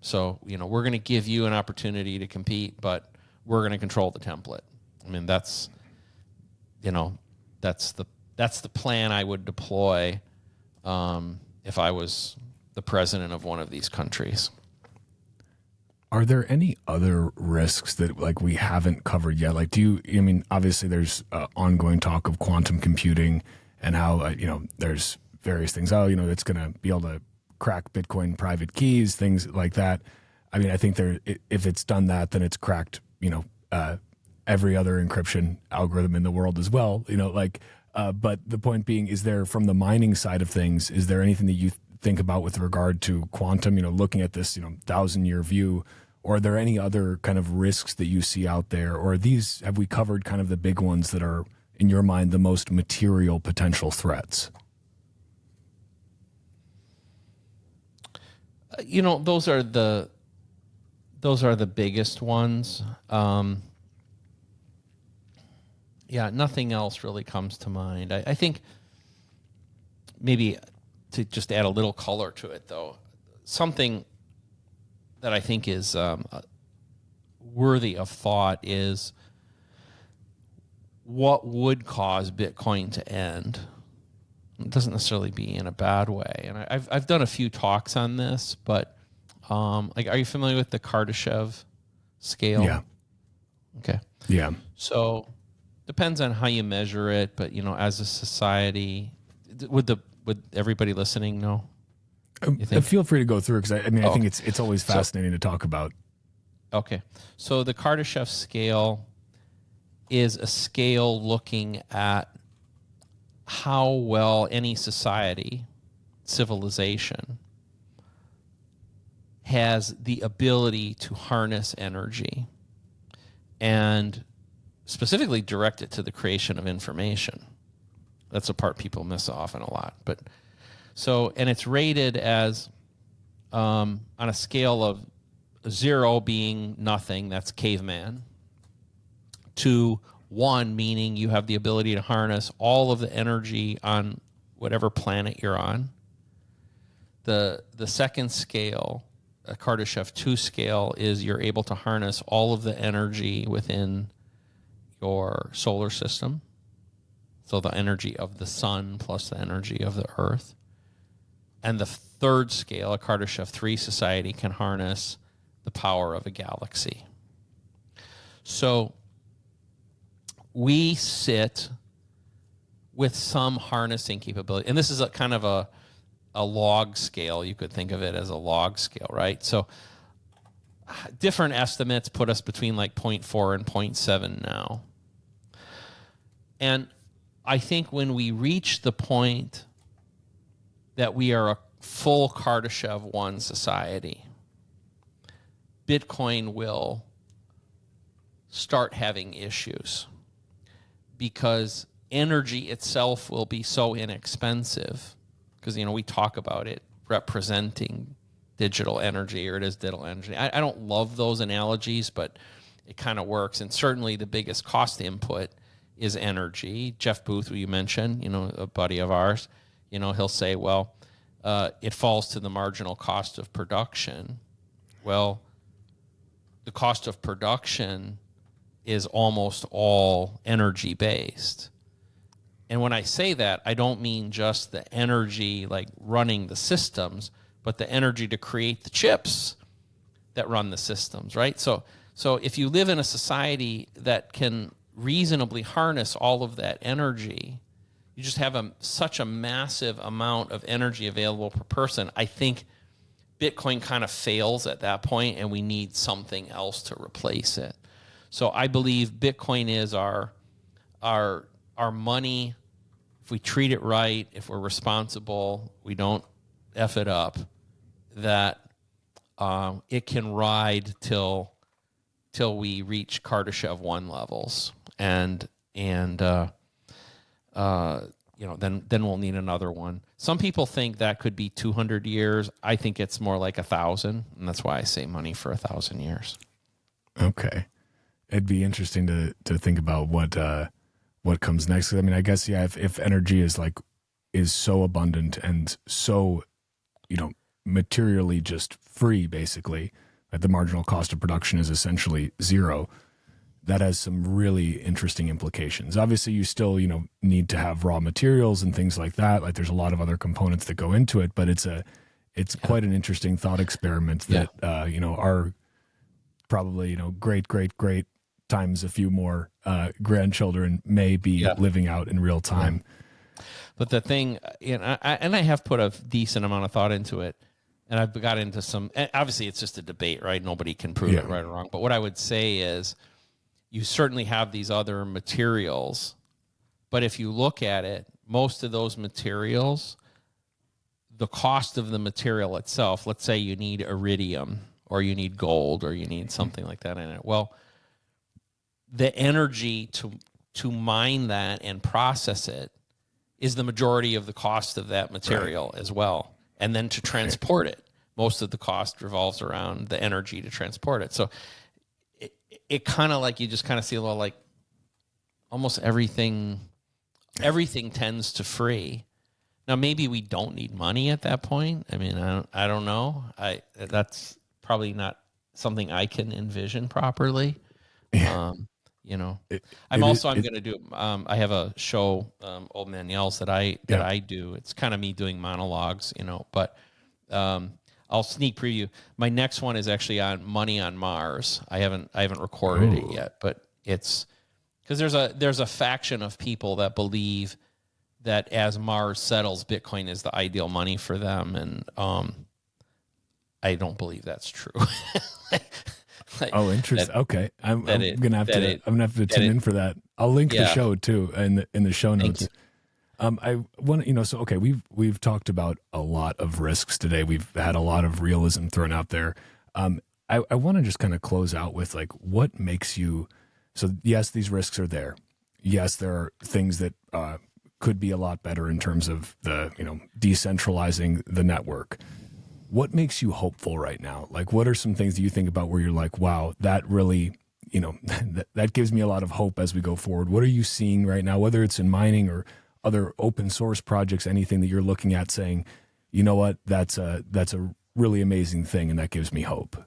So, we're going to give you an opportunity to compete, but we're going to control the template. I mean, that's the plan I would deploy if I was the president of one of these countries. Are there any other risks that we haven't covered yet? Obviously there's ongoing talk of quantum computing and how, there's various things. It's going to be able to crack Bitcoin private keys, things like that. I mean, I think if it's done that, then it's cracked, every other encryption algorithm in the world as well, but the point being, is there, from the mining side of things, is there anything that you think about with regard to quantum, looking at this, 1,000-year view, or are there any other kind of risks that you see out there, or have we covered kind of the big ones that are, in your mind, the most material potential threats? Those are the biggest ones. Nothing else really comes to mind. I think maybe to just add a little color to it, though, something that I think is worthy of thought is what would cause Bitcoin to end. It doesn't necessarily be in a bad way. And I've done a few talks on this, but are you familiar with the Kardashev scale? Yeah. Okay. Yeah. So depends on how you measure it, but as a society, would everybody listening know? Feel free to go through, because I think it's always fascinating to talk about. Okay. So the Kardashev scale is a scale looking at how well any society, civilization, has the ability to harness energy and specifically direct it to the creation of information. That's a part people miss often a lot. And it's rated as on a scale of 0 being nothing, that's caveman, to 1 meaning you have the ability to harness all of the energy on whatever planet you're on. The second scale, a Kardashev 2 scale, is you're able to harness all of the energy within your solar system. So the energy of the sun plus the energy of the earth. And the third scale, a Kardashev 3 society, can harness the power of a galaxy. So we sit with some harnessing capability. And this is a kind of a log scale. You could think of it as a log scale, right? So different estimates put us between like 0.4 and 0.7 now. And I think when we reach the point that we are a full Kardashev 1 society, Bitcoin will start having issues because energy itself will be so inexpensive. Because, we talk about it representing digital energy, or it is digital energy. I don't love those analogies, but it kind of works. And certainly the biggest cost input is energy. Jeff Booth, who you mentioned, a buddy of ours, he'll say, well, it falls to the marginal cost of production. Well, the cost of production is almost all energy based. And when I say that, I don't mean just the energy like running the systems, but the energy to create the chips that run the systems, right? So if you live in a society that can reasonably harness all of that energy, you just have such a massive amount of energy available per person. I think Bitcoin kind of fails at that point, and we need something else to replace it. So I believe Bitcoin is our money. If we treat it right, if we're responsible, we don't F it up, that it can ride till we reach Kardashev 1 levels. And then we'll need another one. Some people think that could be 200 years. I think it's more like 1,000, and that's why I say money for 1,000 years. Okay. It'd be interesting to think about what comes next. I mean, I guess, yeah, if energy is so abundant and so, materially just free, basically, that the marginal cost of production is essentially 0, that has some really interesting implications. Obviously, you still, need to have raw materials and things like that. Like, there's a lot of other components that go into it, but it's quite an interesting thought experiment that, our probably, great times a few more grandchildren may be living out in real time. Yeah. But the thing, I have put a decent amount of thought into it, and I've got into some, and obviously it's just a debate, right? Nobody can prove it right or wrong. But what I would say is you certainly have these other materials, but if you look at it, most of those materials, the cost of the material itself, let's say you need iridium or you need gold or you need something like that in it. Well, the energy to mine that and process it is the majority of the cost of that material as well. And then to transport it. most of the cost revolves around the energy to transport it. So it kind of like, you just kind of see a little like almost everything tends to free. Now, maybe we don't need money at that point. I mean, I don't know. That's probably not something I can envision properly. You know, I'm going to do, I have a show, Old Man Yells, that I do. It's kind of me doing monologues, you know, but, I'll sneak preview. My next one is actually on money on Mars. I haven't recorded it yet, but it's because there's a faction of people that believe that as Mars settles, Bitcoin is the ideal money for them, and I don't believe that's true. Interesting. Okay, I'm gonna have to tune in for that. I'll link the show too in the show notes. I want to, so okay, we've talked about a lot of risks today. We've had a lot of realism thrown out there. I want to just kind of close out with like, what makes you? So yes, these risks are there. Yes, there are things that could be a lot better in terms of the decentralizing the network. What makes you hopeful right now? Like, what are some things that you think about where you're like, wow, that really, that gives me a lot of hope as we go forward? What are you seeing right now, whether it's in mining or other open source projects, anything that you're looking at saying, you know what, that's a really amazing thing, and that gives me hope?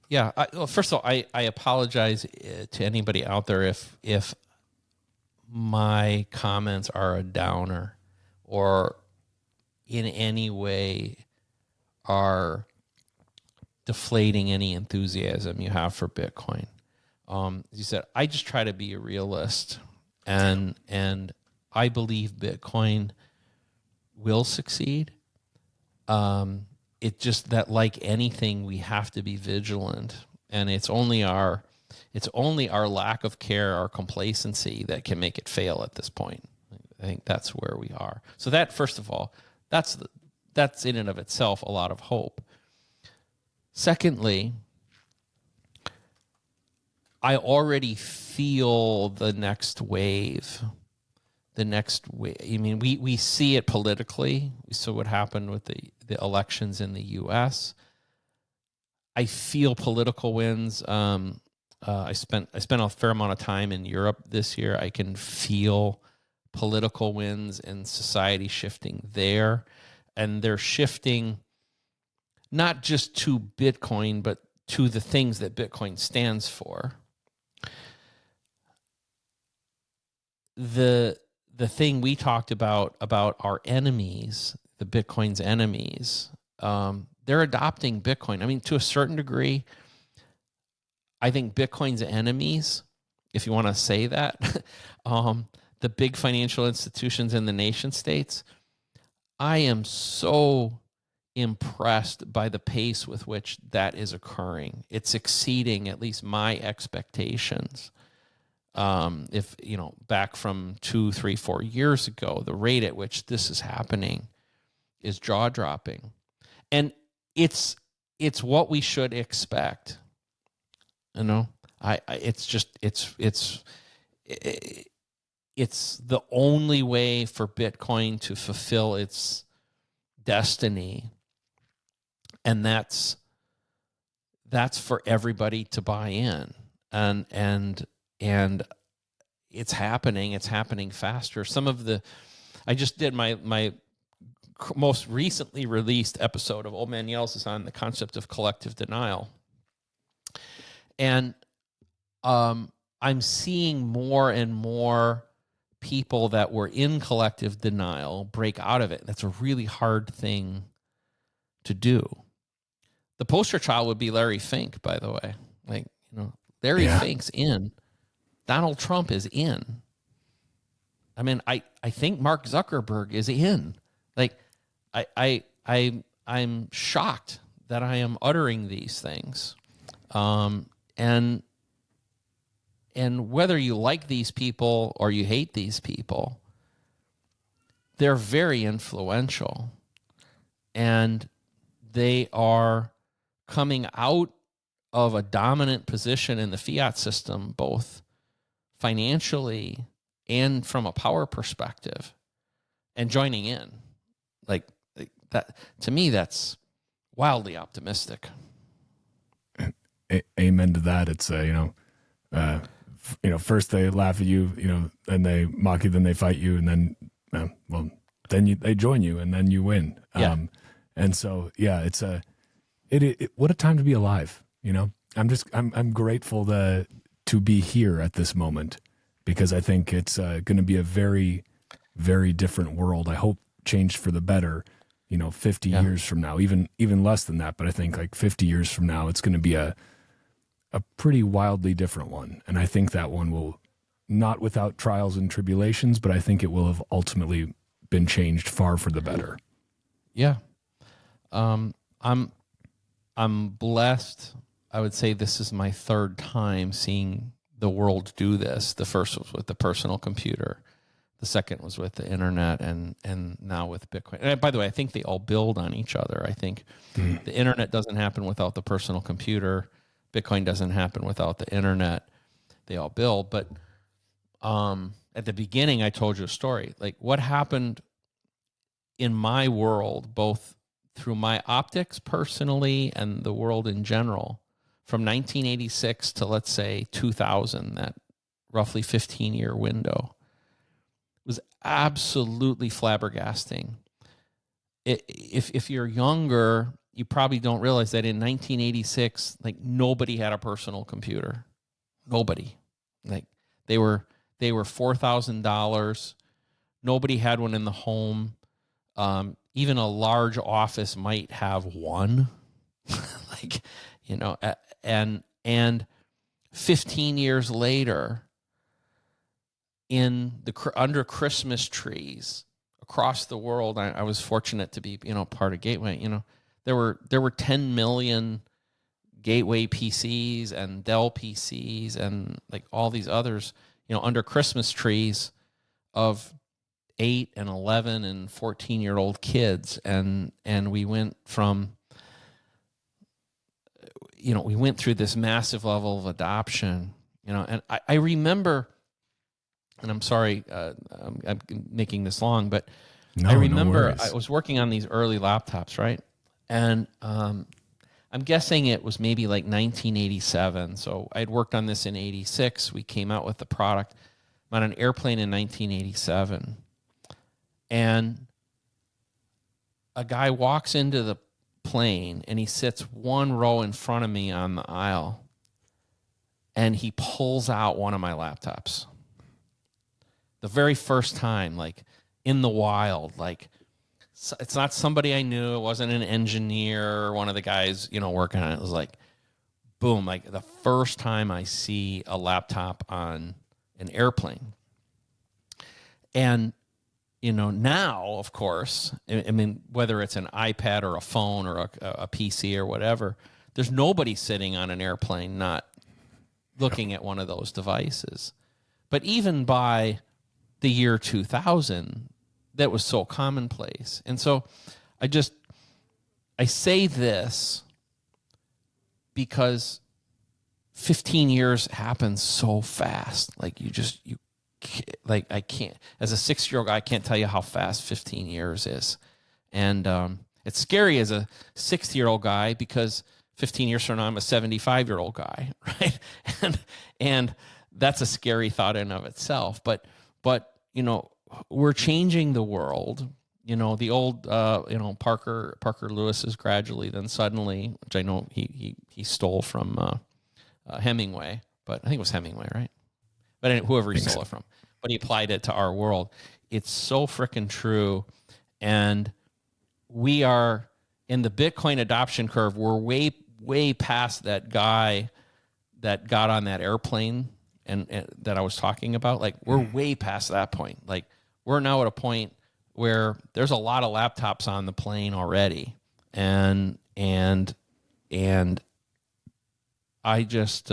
Yeah. Well, first of all, I apologize to anybody out there if my comments are a downer or in any way are deflating any enthusiasm you have for Bitcoin. As you said, I just try to be a realist, and I believe Bitcoin will succeed. It just that, like anything, we have to be vigilant, and it's only our lack of care, our complacency, that can make it fail at this point. I think that's where we are. So that, first of all, that's in and of itself a lot of hope. Secondly, I already feel the next wave. I mean, we see it politically. We saw what happened with the elections in the U.S. I feel political wins. I spent a fair amount of time in Europe this year. I can feel political wins and society shifting there. And they're shifting not just to Bitcoin, but to the things that Bitcoin stands for. The thing we talked about our enemies, the Bitcoin's enemies, they're adopting Bitcoin. I mean, to a certain degree, I think Bitcoin's enemies, if you want to say that, the big financial institutions in the nation states, I am so impressed by the pace with which that is occurring. It's exceeding at least my expectations. If, back from 2, 3, 4 years ago, the rate at which this is happening is jaw-dropping. And it's what we should expect. It's the only way for Bitcoin to fulfill its destiny, and that's for everybody to buy in, and it's happening faster. I just did my most recently released episode of Old Man Yells is on the concept of collective denial, and I'm seeing more and more people that were in collective denial break out of it. That's a really hard thing to do. The poster child would be Larry Fink, by the way. Larry Fink's in. Donald Trump is in. I mean, I think Mark Zuckerberg is in. I'm shocked that I am uttering these things. And whether you like these people or you hate these people, they're very influential. And they are coming out of a dominant position in the fiat system, both financially and from a power perspective, and joining in. that to me, that's wildly optimistic. Amen to that. It's first they laugh at you, and they mock you, then they fight you, and then they join you, and then you win. Yeah. And so it's what a time to be alive. I'm grateful to be here at this moment, because I think it's going to be a very, very different world. I hope changed for the better. 50 years from now, even less than that. But I think like 50 years from now, it's going to be a pretty wildly different one. And I think that one will, not without trials and tribulations, but I think it will have ultimately been changed far for the better. Yeah. I'm blessed. I would say this is my third time seeing the world do this. The first was with the personal computer. The second was with the internet, and now with Bitcoin. And by the way, I think they all build on each other. I think the internet doesn't happen without the personal computer. Bitcoin doesn't happen without the internet. They all build. But at the beginning, I told you a story. Like what happened in my world, both through my optics personally and the world in general, from 1986 to, let's say, 2000, that roughly 15-year window, was absolutely flabbergasting. If you're younger, you probably don't realize that in 1986, like nobody had a personal computer. Nobody. Like they were $4,000. Nobody had one in the home. Even a large office might have one. And 15 years later, under Christmas trees across the world, I was fortunate to be, part of Gateway. There were 10 million Gateway PCs and Dell PCs and like all these others, under Christmas trees of 8 and 11 and 14-year-old kids, and we went from, we went through this massive level of adoption, and I remember. And I'm sorry, I'm making this long, but I remember I was working on these early laptops, right? And I'm guessing it was maybe like 1987. So I'd worked on this in 86. We came out with the product. I'm on an airplane in 1987. And a guy walks into the plane and he sits one row in front of me on the aisle. And he pulls out one of my laptops. The very first time, like in the wild, like it's not somebody I knew. It wasn't an engineer or one of the guys, working on it. It was like, boom, like the first time I see a laptop on an airplane. And, now, of course, I mean, whether it's an iPad or a phone or a PC or whatever, there's nobody sitting on an airplane not looking at one of those devices. But even by the year 2000, that was so commonplace. And so I say this because 15 years happens so fast. Like I can't, as a 6-year-old guy, I can't tell you how fast 15 years is. And it's scary as a 60-year-old guy because 15 years from now, I'm a 75-year-old guy, right? And that's a scary thought in of itself. But we're changing the world. The old, Parker Lewis is gradually, then suddenly, which I know he stole from Hemingway, but I think it was Hemingway, right? But anyway, whoever he stole it from, but he applied it to our world. It's so freaking true, and we are in the Bitcoin adoption curve. We're way past that guy that got on that airplane and that I was talking about. Like we're way past that point. Like we're now at a point where there's a lot of laptops on the plane already, and I just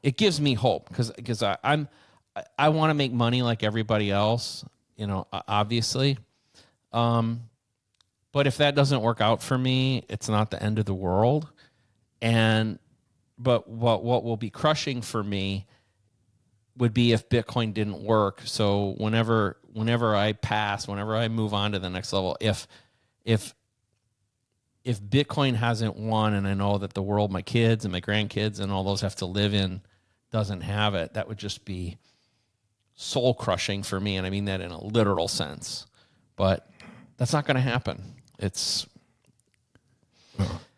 it gives me hope because I want to make money like everybody else, obviously, but if that doesn't work out for me, it's not the end of the world. But what will be crushing for me would be if Bitcoin didn't work. So whenever I move on to the next level, if Bitcoin hasn't won, and I know that the world my kids and my grandkids and all those have to live in doesn't have it, that would just be soul crushing for me. And I mean that in a literal sense, but that's not going to happen. It's,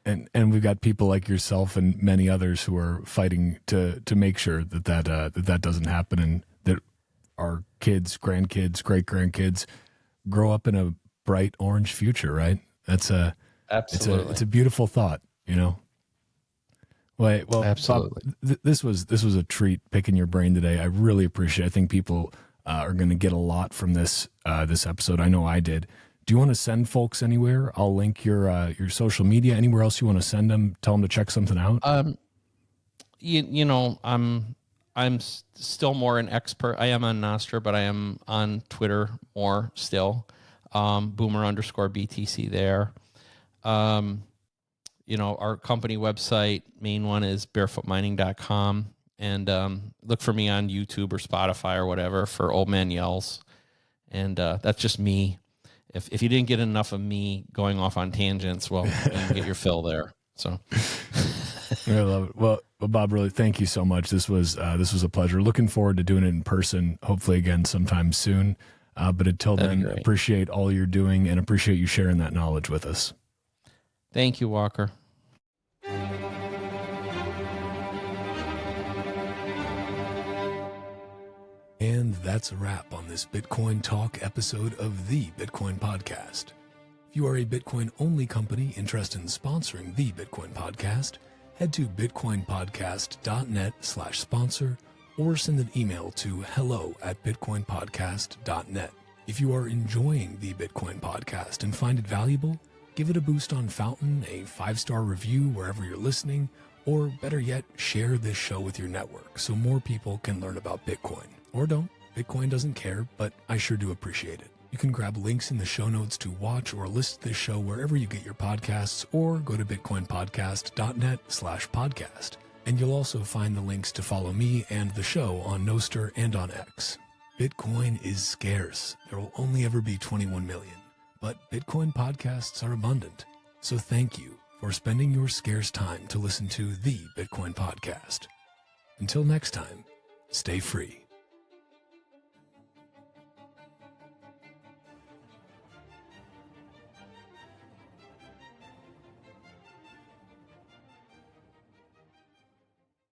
and we've got people like yourself and many others who are fighting to make sure that doesn't happen, and that our kids, grandkids, great grandkids grow up in a bright orange future. Right? absolutely. It's a beautiful thought, you know. Well, absolutely. Bob, this was a treat picking your brain today. I really appreciate it. I think people are going to get a lot from this episode. I know I did. Do you want to send folks anywhere? I'll link your social media. Anywhere else you want to send them? Tell them to check something out. You know, I'm still more an expert. I am on Nostra, but I am on Twitter more still. Boomer_BTC there. You know, our company website, main one is barefootmining.com, and look for me on YouTube or Spotify or whatever for Old Man Yells. And that's just me. If you didn't get enough of me going off on tangents, well, you can get your fill there. So I love it. Well, Bob, really, thank you so much. This was a pleasure. Looking forward to doing it in person, hopefully again sometime soon. But until then, appreciate all you're doing and appreciate you sharing that knowledge with us. Thank you, Walker. And that's a wrap on this Bitcoin Talk episode of the Bitcoin Podcast. If you are a Bitcoin-only company interested in sponsoring the Bitcoin Podcast, head to bitcoinpodcast.net/sponsor or send an email to hello@bitcoinpodcast.net. If you are enjoying the Bitcoin Podcast and find it valuable, give it a boost on Fountain, a 5-star review wherever you're listening, or better yet, share this show with your network so more people can learn about Bitcoin. Or don't. Bitcoin doesn't care, but I sure do appreciate it. You can grab links in the show notes to watch or listen to this show wherever you get your podcasts, or go to bitcoinpodcast.net/podcast. And you'll also find the links to follow me and the show on Nostr and on X. Bitcoin is scarce. There will only ever be 21 million. But Bitcoin podcasts are abundant. So thank you for spending your scarce time to listen to the Bitcoin Podcast. Until next time, stay free.